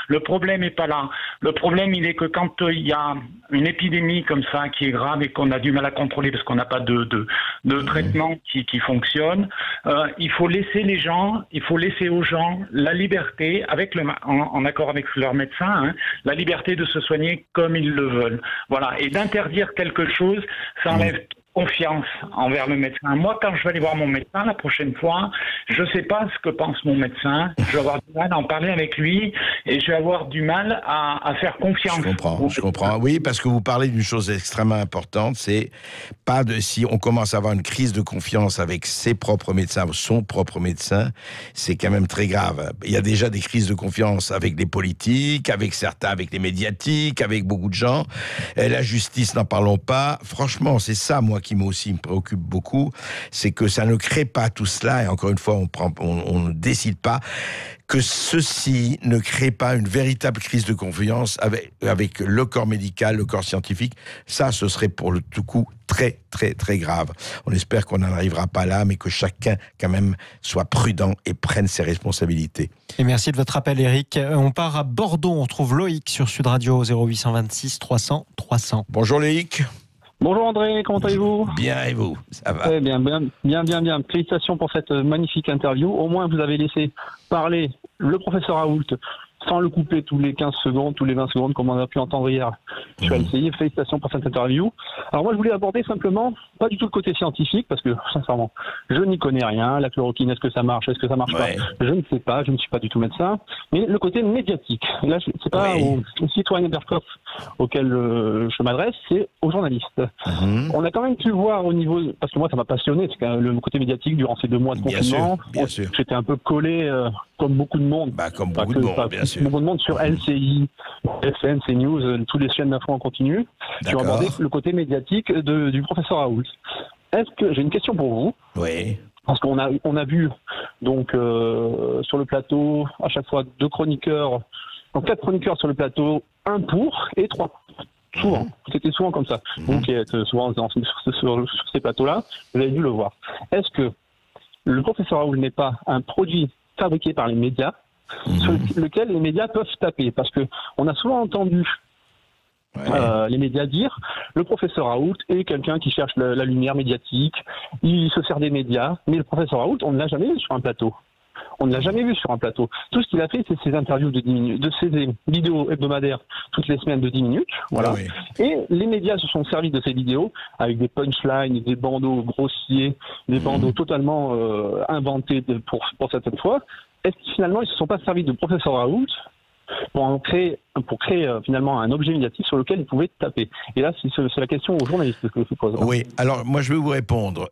le problème n'est pas là. Le problème, il est que quand il y a une épidémie comme ça qui est grave et qu'on a du mal à contrôler parce qu'on n'a pas de traitement qui fonctionne, il faut laisser les gens, il faut laisser aux gens la liberté, en accord avec leur médecin, hein, la liberté de se soigner comme ils le veulent. Voilà. Et d'interdire quelque chose, ça enlève confiance envers le médecin. Moi, quand je vais aller voir mon médecin la prochaine fois, je ne sais pas ce que pense mon médecin. Je vais avoir du mal à en parler avec lui et je vais avoir du mal à faire confiance. Je comprends. Oui, parce que vous parlez d'une chose extrêmement importante, c'est pas de si on commence à avoir une crise de confiance avec ses propres médecins ou son propre médecin, c'est quand même très grave. Il y a déjà des crises de confiance avec les politiques, avec certains, avec les médiatiques, avec beaucoup de gens. Et la justice, n'en parlons pas. Franchement, c'est ça, moi, qui me préoccupe beaucoup, c'est que ça ne crée pas tout cela, et encore une fois, on ne décide pas, que ceci ne crée pas une véritable crise de confiance avec le corps médical, le corps scientifique. Ça, ce serait pour le tout coup très, très, très grave. On espère qu'on n'en arrivera pas là, mais que chacun, quand même, soit prudent et prenne ses responsabilités. Et merci de votre appel, Eric. On part à Bordeaux, on trouve Loïc sur Sud Radio 0826 300 300. Bonjour Loïc. Bonjour André, comment allez-vous ? Bien, et vous ? Ça va ? Très bien. Félicitations pour cette magnifique interview. Au moins, vous avez laissé parler le professeur Raoult sans le couper tous les 15 secondes, tous les 20 secondes, comme on a pu entendre hier. Je vais essayer. Félicitations pour cette interview. Alors moi, je voulais aborder simplement, pas du tout le côté scientifique, parce que, sincèrement, je n'y connais rien. La chloroquine, est-ce que ça marche ? Est-ce que ça marche pas ? Je ne sais pas, je ne suis pas du tout médecin. Mais le côté médiatique, là, c'est pas aux citoyens Berkoff auxquels je m'adresse, c'est aux journalistes. On a quand même pu voir au niveau, parce que moi, ça m'a passionné, c'est quand même le côté médiatique durant ces 2 mois de confinement. Bien sûr. J'étais un peu collé, comme beaucoup de monde. Comme beaucoup de monde, bien sûr. Beaucoup de monde sur LCI, FN, CNews, toutes les chaînes d'infos en continu, qui ont abordé le côté médiatique du professeur Raoult. J'ai une question pour vous. Oui. Parce qu'on a vu, donc, sur le plateau, à chaque fois, 2 chroniqueurs, donc 4 chroniqueurs sur le plateau, 1 pour et 3 souvent. C'était souvent comme ça. Vous qui êtes souvent sur ces plateaux-là, vous avez dû le voir. Est-ce que le professeur Raoult n'est pas un produit fabriqué par les médias, sur lequel les médias peuvent taper? Parce que on a souvent entendu les médias dire le professeur Raoult est quelqu'un qui cherche la lumière médiatique, il se sert des médias, mais le professeur Raoult, on ne l'a jamais vu sur un plateau. On ne l'a jamais vu sur un plateau. Tout ce qu'il a fait, c'est ses interviews de 10 minutes, de ses vidéos hebdomadaires toutes les semaines de 10 minutes. Voilà. Et les médias se sont servis de ces vidéos avec des punchlines, des bandeaux grossiers, des bandeaux totalement inventés pour certaines fois. Est-ce que finalement, ils ne se sont pas servis de professeur Raoult pour créer finalement un objet médiatique sur lequel ils pouvaient taper? Et là, c'est la question aux journalistes que je pose. Oui, alors moi je vais vous répondre.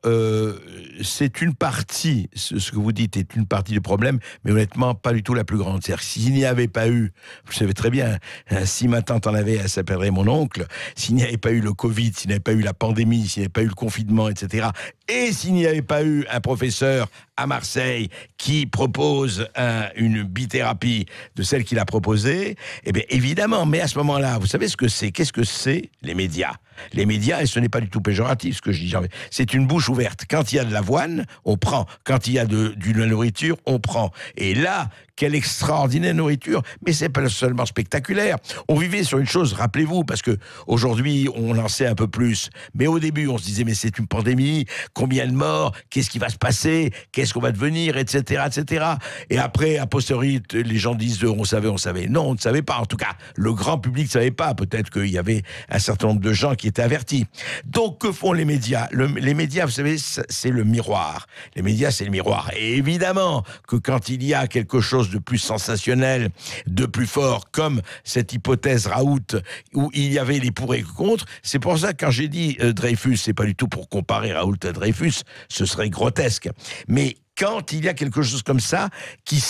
C'est une partie, ce que vous dites est une partie du problème, mais honnêtement pas du tout la plus grande. C'est-à-dire s'il n'y avait pas eu, vous savez très bien, si ma tante en avait, elle s'appellerait mon oncle, s'il n'y avait pas eu le Covid, s'il n'y avait pas eu la pandémie, s'il n'y avait pas eu le confinement, etc., et s'il n'y avait pas eu un professeur à Marseille qui propose une bithérapie de celle qu'il a proposée, eh bien évidemment, mais à ce moment-là, vous savez ce que c'est? Qu'est-ce que c'est les médias? Les médias, et ce n'est pas du tout péjoratif ce que je dis, c'est une bouche ouverte. Quand il y a de l'avoine, on prend. Quand il y a de la nourriture, on prend. Et là, quelle extraordinaire nourriture, mais c'est pas seulement spectaculaire. On vivait sur une chose, rappelez-vous, parce que aujourd'hui on en sait un peu plus, mais au début on se disait mais c'est une pandémie, combien de morts, qu'est-ce qui va se passer, qu'est-ce qu'on va devenir, etc., etc. Et après, a posteriori, les gens disent on savait. Non, on ne savait pas. En tout cas, le grand public ne savait pas. Peut-être qu'il y avait un certain nombre de gens qui étaient avertis. Donc que font les médias? Les médias, vous savez, c'est le miroir. Les médias, c'est le miroir. Et évidemment que quand il y a quelque chose de plus sensationnel, de plus fort, comme cette hypothèse Raoult, où il y avait les pour et contre, c'est pour ça que quand j'ai dit Dreyfus, c'est pas du tout pour comparer Raoult à Dreyfus, ce serait grotesque. Mais quand il y a quelque chose comme ça qui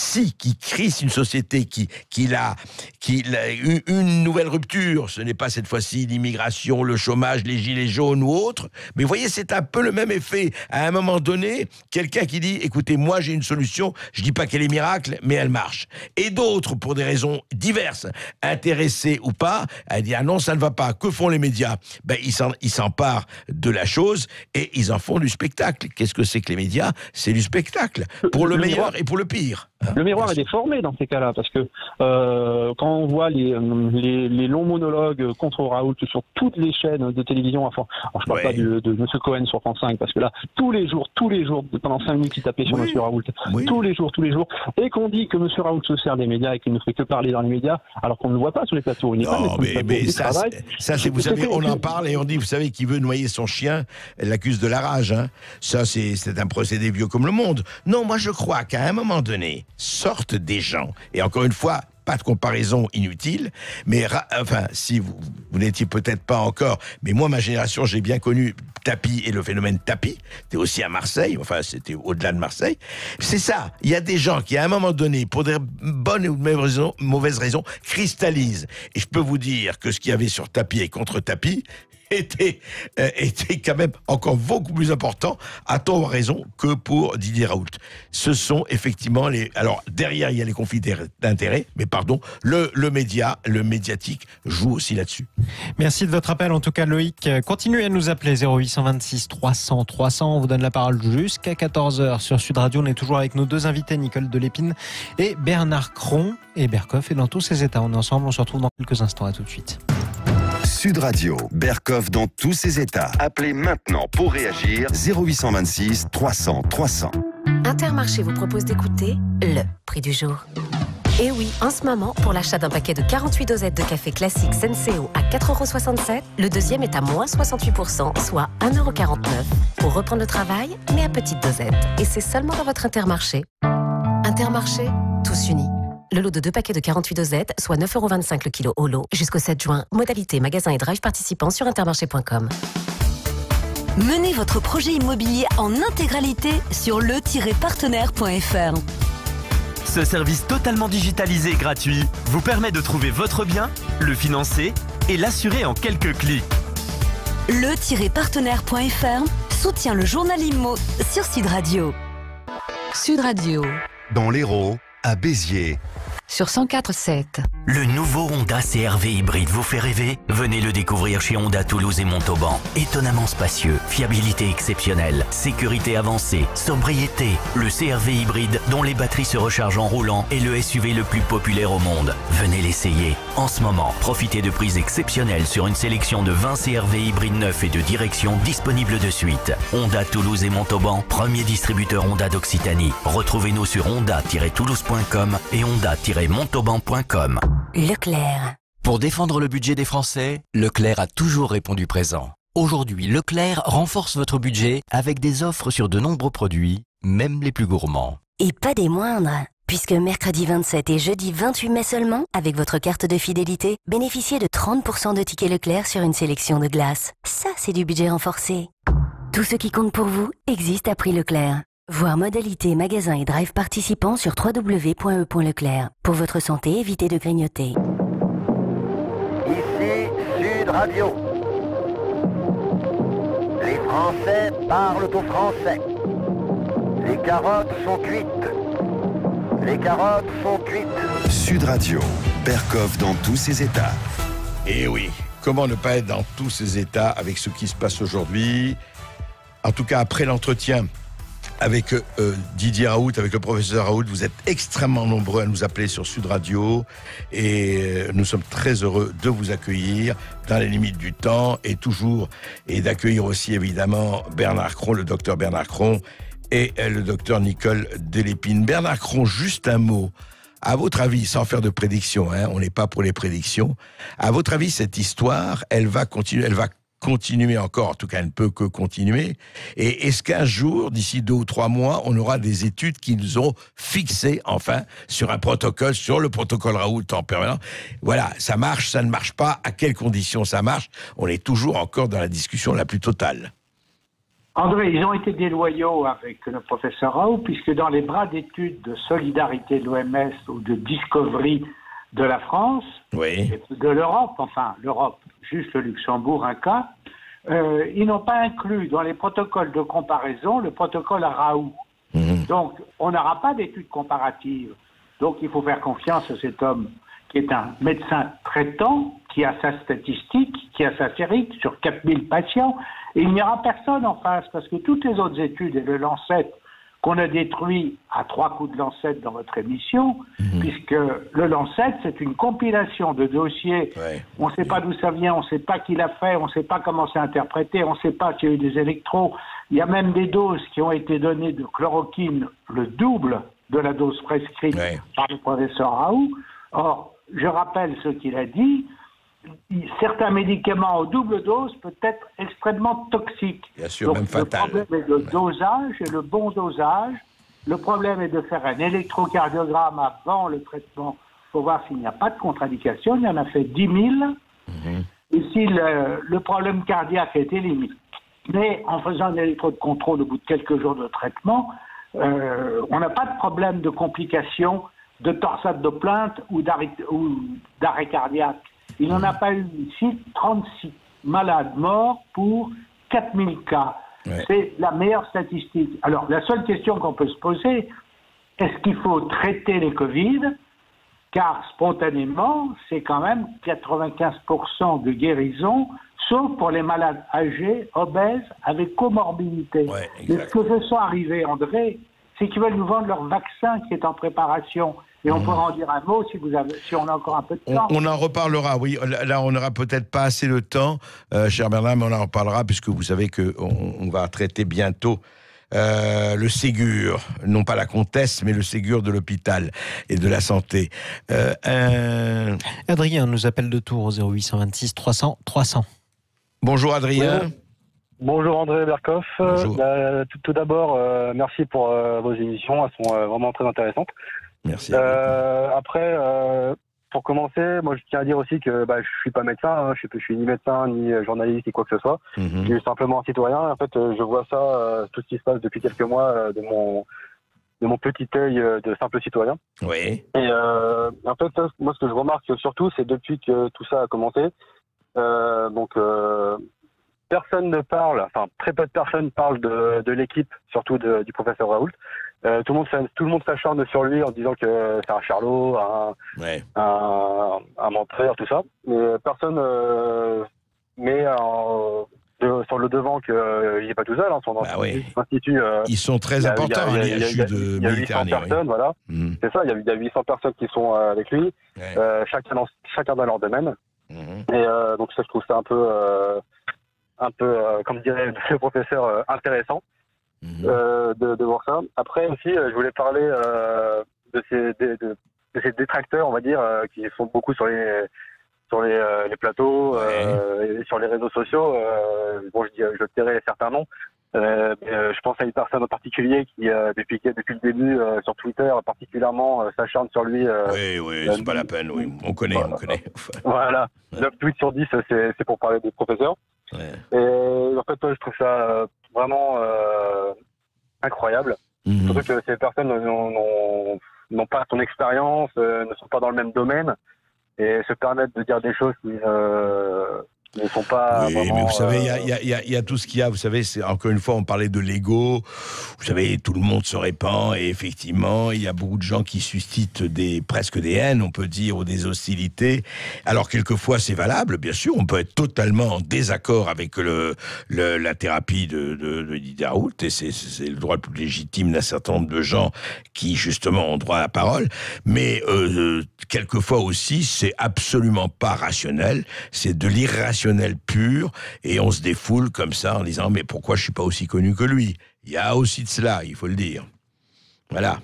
crisse une société, qui a une nouvelle rupture, ce n'est pas cette fois-ci l'immigration, le chômage, les gilets jaunes ou autre, mais vous voyez, c'est un peu le même effet. À un moment donné, quelqu'un qui dit, écoutez, moi j'ai une solution, je dis pas qu'elle est miracle, mais elle marche. Et d'autres, pour des raisons diverses, intéressés ou pas, elle dit, ah non, ça ne va pas. Que font les médias? Ils s'emparent de la chose et ils en font du spectacle. Qu'est-ce que c'est que les médias? C'est du spectacle, pour le meilleur et pour le pire. Le miroir est déformé dans ces cas-là, parce que quand on voit les longs monologues contre Raoult sur toutes les chaînes de télévision, enfin, alors je parle pas de M. Cohen sur France 5, parce que là, tous les jours, pendant 5 minutes, il tapait sur M. Raoult, tous les jours, et qu'on dit que M. Raoult se sert des médias et qu'il ne fait que parler dans les médias, alors qu'on ne le voit pas sur les plateaux. Ça, c'est, vous savez, on en parle et on dit, vous savez, qui veut noyer son chien, elle l'accuse de la rage. Hein. Ça, c'est un procédé vieux comme le monde. Non, moi, je crois qu'à un moment donné, sortent des gens, et encore une fois, pas de comparaison inutile, mais enfin, si vous n'étiez peut-être pas encore, mais moi, ma génération, j'ai bien connu Tapi et le phénomène Tapi, c'était aussi à Marseille, enfin, c'était au-delà de Marseille. C'est ça, il y a des gens qui, à un moment donné, pour des bonnes ou mauvaises raisons, cristallisent. Et je peux vous dire que ce qu'il y avait sur Tapi et contre Tapi, était quand même encore beaucoup plus important, à tort ou à raison, que pour Didier Raoult. Ce sont effectivement alors, derrière, il y a les conflits d'intérêts, mais pardon, le médiatique joue aussi là-dessus. Merci de votre appel, en tout cas, Loïc. Continuez à nous appeler 0826 300 300. On vous donne la parole jusqu'à 14h sur Sud Radio. On est toujours avec nos deux invités, Nicole Delépine et Bernard Cron. Et Berkoff est dans tous ses états. On est ensemble, on se retrouve dans quelques instants. À tout de suite. Sud Radio, Berkoff dans tous ses états. Appelez maintenant pour réagir 0826 300 300. Intermarché vous propose d'écouter le prix du jour. Et oui, en ce moment, pour l'achat d'un paquet de 48 dosettes de café classique Senseo à 4,67 €, le deuxième est à moins 68%, soit 1,49 €. Pour reprendre le travail, mais à petite dosette. Et c'est seulement dans votre Intermarché. Intermarché, tous unis. Le lot de 2 paquets de 48 dosettes, soit 9,25 € le kilo au lot, jusqu'au 7 juin. Modalité, magasin et drive participants sur intermarché.com. Menez votre projet immobilier en intégralité sur le-partenaire.fr. Ce service totalement digitalisé et gratuit vous permet de trouver votre bien, le financer et l'assurer en quelques clics. Le-partenaire.fr soutient le journal Immo sur Sud Radio. Sud Radio. Dans l'Hérault, à Béziers. Sur 104.7. Le nouveau Honda CR-V hybride vous fait rêver? Venez le découvrir chez Honda Toulouse et Montauban. Étonnamment spacieux, fiabilité exceptionnelle, sécurité avancée, sobriété. Le CR-V hybride dont les batteries se rechargent en roulant est le SUV le plus populaire au monde. Venez l'essayer. En ce moment, profitez de prises exceptionnelles sur une sélection de 20 CR-V hybrides neufs et de direction disponibles de suite. Honda Toulouse et Montauban, premier distributeur Honda d'Occitanie. Retrouvez-nous sur honda-toulouse.com et honda-montauban.com. Leclerc. Pour défendre le budget des Français, Leclerc a toujours répondu présent. Aujourd'hui, Leclerc renforce votre budget avec des offres sur de nombreux produits, même les plus gourmands. Et pas des moindres, puisque mercredi 27 et jeudi 28 mai seulement, avec votre carte de fidélité, bénéficiez de 30% de tickets Leclerc sur une sélection de glaces. Ça, c'est du budget renforcé. Tout ce qui compte pour vous existe à prix Leclerc. Voir modalité, magasin et drive participants sur www.e.leclerc. Pour votre santé, évitez de grignoter. Ici Sud Radio. Les Français parlent aux Français. Les carottes sont cuites. Les carottes sont cuites. Sud Radio, Berkoff dans tous ses états. Et oui, comment ne pas être dans tous ces états avec ce qui se passe aujourd'hui? En tout cas, après l'entretien avec Didier Raoult, avec le professeur Raoult, vous êtes extrêmement nombreux à nous appeler sur Sud Radio et nous sommes très heureux de vous accueillir dans les limites du temps et d'accueillir aussi évidemment Bernard Cron, le docteur Bernard Cron et le docteur Nicole Delépine. Bernard Cron, juste un mot. À votre avis, sans faire de prédiction, on n'est pas pour les prédictions, à votre avis, cette histoire, elle va continuer encore, en tout cas elle ne peut que continuer, et est-ce qu'un jour, d'ici 2 ou 3 mois, on aura des études qui nous ont fixé, enfin, sur un protocole, sur le protocole Raoult en permanence? Voilà, ça marche, ça ne marche pas, à quelles conditions ça marche? On est toujours encore dans la discussion la plus totale. André, ils ont été déloyaux avec le professeur Raoult, puisque dans les bras d'études de solidarité de l'OMS ou de Discovery de la France, et de l'Europe, enfin l'Europe, juste le Luxembourg, un cas, ils n'ont pas inclus dans les protocoles de comparaison le protocole Raoult. Donc, on n'aura pas d'études comparatives. Donc, il faut faire confiance à cet homme qui est un médecin traitant, qui a sa statistique, qui a sa série sur 4000 patients, et il n'y aura personne en face, parce que toutes les autres études et le Lancet, qu'on a détruit à 3 coups de Lancet dans votre émission, puisque le Lancet, c'est une compilation de dossiers. On ne sait pas d'où ça vient, on ne sait pas qui l'a fait, on ne sait pas comment c'est interprété, on ne sait pas s'il y a eu des électros. Il y a même des doses qui ont été données de chloroquine, le double de la dose prescrite par le professeur Raoult. Or, je rappelle ce qu'il a dit, certains médicaments aux double dose peuvent être extrêmement toxiques. Bien sûr, donc, même fatal. Le problème est le dosage et le bon dosage. Le problème est de faire un électrocardiogramme avant le traitement pour voir s'il n'y a pas de contre-indication. Il y en a fait 10 000. Et si le problème cardiaque est éliminé, mais en faisant un électrode de contrôle au bout de quelques jours de traitement, on n'a pas de problème de complications, de torsade de plainte ou d'arrêt cardiaque. Il n'en a pas eu ici 36 malades morts pour 4000 cas. C'est la meilleure statistique. Alors, la seule question qu'on peut se poser, est-ce qu'il faut traiter les Covid? Car spontanément, c'est quand même 95% de guérison, sauf pour les malades âgés, obèses, avec comorbidité. Mais ce que je sens arriver, André, c'est qu'ils veulent nous vendre leur vaccin qui est en préparation. Et on pourra en dire un mot si on a encore un peu de temps. On en reparlera, oui. Là, on n'aura peut-être pas assez de temps, cher Bernard, mais on en reparlera, puisque vous savez qu'on va traiter bientôt le Ségur, non pas la comtesse, mais le Ségur de l'hôpital et de la santé. Adrien nous appelle de Tours au 0826 300 300. Bonjour Adrien. Oui. Bonjour André Berkoff. Tout d'abord, merci pour vos émissions, elles sont vraiment très intéressantes. Merci. Après, pour commencer, moi je tiens à dire aussi que je suis pas médecin, hein, je suis ni médecin, ni journaliste, ni quoi que ce soit. Je suis simplement un citoyen. En fait, je vois ça, tout ce qui se passe depuis quelques mois de mon petit œil de simple citoyen. Oui. Et en fait, moi ce que je remarque surtout, c'est depuis que tout ça a commencé, personne ne parle, enfin très peu de personnes parlent de l'équipe, surtout du professeur Raoult. Tout le monde s'acharne sur lui en disant que c'est un charlot, un menteur, tout ça. Mais personne met sur le devant qu'il n'est pas tout seul. Son institut, ils sont très importants, les HU de Méditerranée. 800 personnes, voilà. C'est ça, il y a 800 personnes qui sont avec lui, chacun dans leur domaine. Et donc ça, je trouve ça un peu, comme dirait le professeur, intéressant. De voir ça. Après aussi, je voulais parler de ces détracteurs, on va dire, qui sont beaucoup sur les plateaux et sur les réseaux sociaux. Je tairai certains noms. Mais je pense à une personne en particulier qui, depuis le début, sur Twitter particulièrement, s'acharne sur lui. Oui, c'est pas la peine, oui. On connaît. Voilà. 9 tweets sur 10, c'est pour parler des professeurs. Et en fait, je trouve ça vraiment incroyable. Surtout que ces personnes n'ont pas ton expérience, ne sont pas dans le même domaine et se permettent de dire des choses qui ne sont pas. Oui, vraiment, mais vous savez, il y a tout ce qu'il y a. Vous savez, encore une fois, on parlait de l'ego. Vous savez, tout le monde se répand et effectivement, il y a beaucoup de gens qui suscitent presque des haines, on peut dire, ou des hostilités. Alors, quelquefois, c'est valable, bien sûr. On peut être totalement en désaccord avec la thérapie de Didier Raoult et c'est le droit le plus légitime d'un certain nombre de gens qui, justement, ont droit à la parole. Mais quelquefois aussi, c'est absolument pas rationnel. C'est de l'irrationnel pur, et on se défoule comme ça en disant mais pourquoi je suis pas aussi connu que lui? Il y a aussi de cela, il faut le dire. Voilà.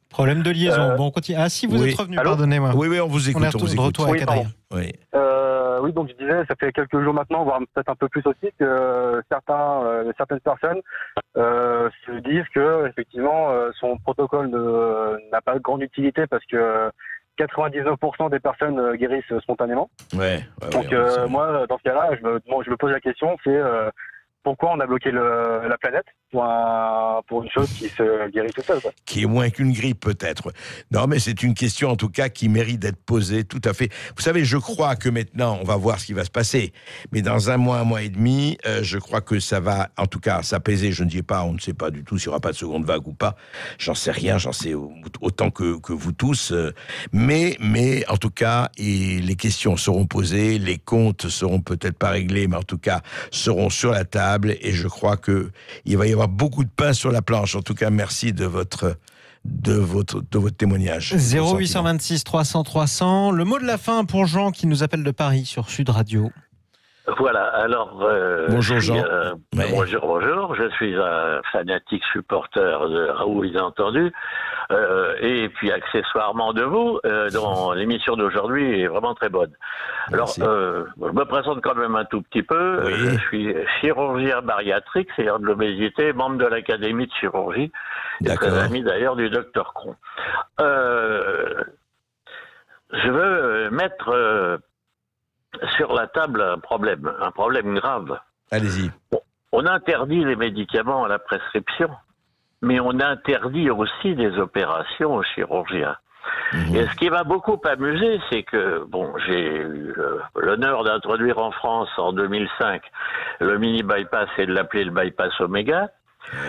Problème de liaison. Bon, on continue. Ah si, vous êtes revenu, pardonnez-moi. Oui, on vous écoute. On est tous de retour avec Adrien. Oui, donc je disais, ça fait quelques jours maintenant, voire peut-être un peu plus aussi, que certaines personnes se disent que effectivement son protocole n'a pas de grande utilité parce que 99% des personnes guérissent spontanément. Donc moi, dans ce cas-là, je me pose la question, c'est pourquoi on a bloqué la planète pour une chose qui se guérit tout seul, quoi. Qui est moins qu'une grippe, peut-être. Non, mais c'est une question, en tout cas, qui mérite d'être posée, tout à fait. Vous savez, je crois que maintenant, on va voir ce qui va se passer. Mais dans un mois et demi, je crois que ça va, en tout cas, s'apaiser. Je ne dis pas, on ne sait pas du tout s'il n'y aura pas de seconde vague ou pas. J'en sais rien, j'en sais autant que vous tous. Mais, en tout cas, les questions seront posées, les comptes seront peut-être pas réglés, mais en tout cas, seront sur la table. Et je crois qu'il va y avoir beaucoup de pain sur la planche. En tout cas, merci de votre témoignage. 0826 300 300. Le mot de la fin pour Jean qui nous appelle de Paris sur Sud Radio. Voilà, alors... bonjour Jean. Bonjour, je suis un fanatique supporter de Raoul, bien entendu, et puis accessoirement de vous, dont l'émission d'aujourd'hui est vraiment très bonne. Alors, je me présente quand même un tout petit peu. Je suis chirurgien bariatrique, c'est-à-dire de l'obésité, membre de l'Académie de chirurgie, et très ami d'ailleurs du docteur Cron. Je veux mettre... sur la table un problème grave. Allez-y. On interdit les médicaments à la prescription, mais on interdit aussi des opérations aux chirurgiens. Et ce qui m'a beaucoup amusé, c'est que, j'ai eu l'honneur d'introduire en France en 2005 le mini-bypass et de l'appeler le bypass Oméga.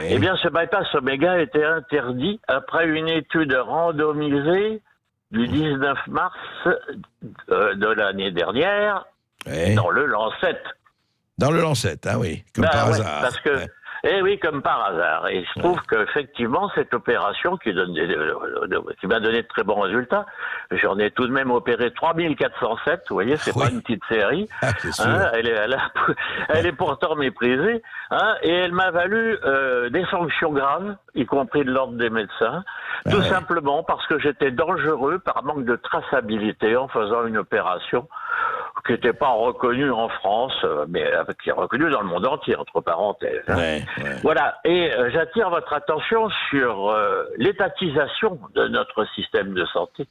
Eh bien, ce bypass Oméga était interdit après une étude randomisée du 19 mars de l'année dernière, dans le Lancet. Dans le Lancet, ah oui, comme par hasard. Parce que, oui, comme par hasard. Et il se trouve qu'effectivement, cette opération qui m'a donné de très bons résultats, j'en ai tout de même opéré 3407, vous voyez, c'est pas une petite série. Elle est pourtant méprisée, et elle m'a valu des sanctions graves, y compris de l'ordre des médecins, tout simplement parce que j'étais dangereux par manque de traçabilité en faisant une opération qui n'était pas reconnue en France, mais qui est reconnue dans le monde entier, entre parenthèses. Voilà, et j'attire votre attention sur l'étatisation de notre système de santé.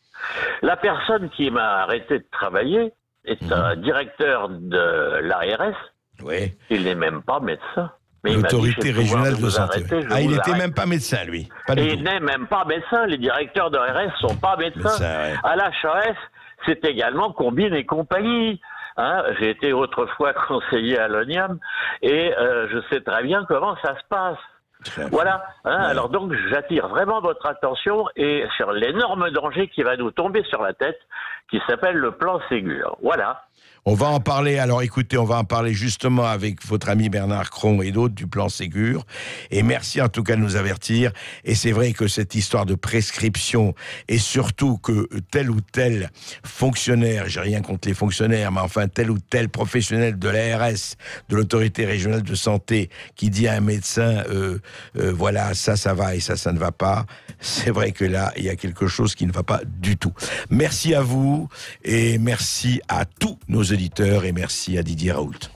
La personne qui m'a arrêté de travailler est un directeur de l'ARS. Il n'est même pas médecin. L'autorité régionale de santé. Il n'était même pas médecin, lui. Il n'est même pas médecin. Les directeurs de l'ARS ne sont pas médecins. À l'HAS, c'est également Combine et compagnie. J'ai été autrefois conseiller à l'ONIAM et je sais très bien comment ça se passe. Voilà. Alors donc, j'attire vraiment votre attention et sur l'énorme danger qui va nous tomber sur la tête, qui s'appelle le plan Ségur. Voilà. On va en parler, alors écoutez, on va en parler justement avec votre ami Bernard Cron et d'autres du plan Ségur. Et merci en tout cas de nous avertir. Et c'est vrai que cette histoire de prescription, et surtout que tel ou tel fonctionnaire, j'ai rien contre les fonctionnaires, mais enfin tel ou tel professionnel de l'ARS, de l'autorité régionale de santé, qui dit à un médecin, voilà, ça va et ça ne va pas. C'est vrai que là, il y a quelque chose qui ne va pas du tout. Merci à vous et merci à tous nos éditeurs et merci à Didier Raoult.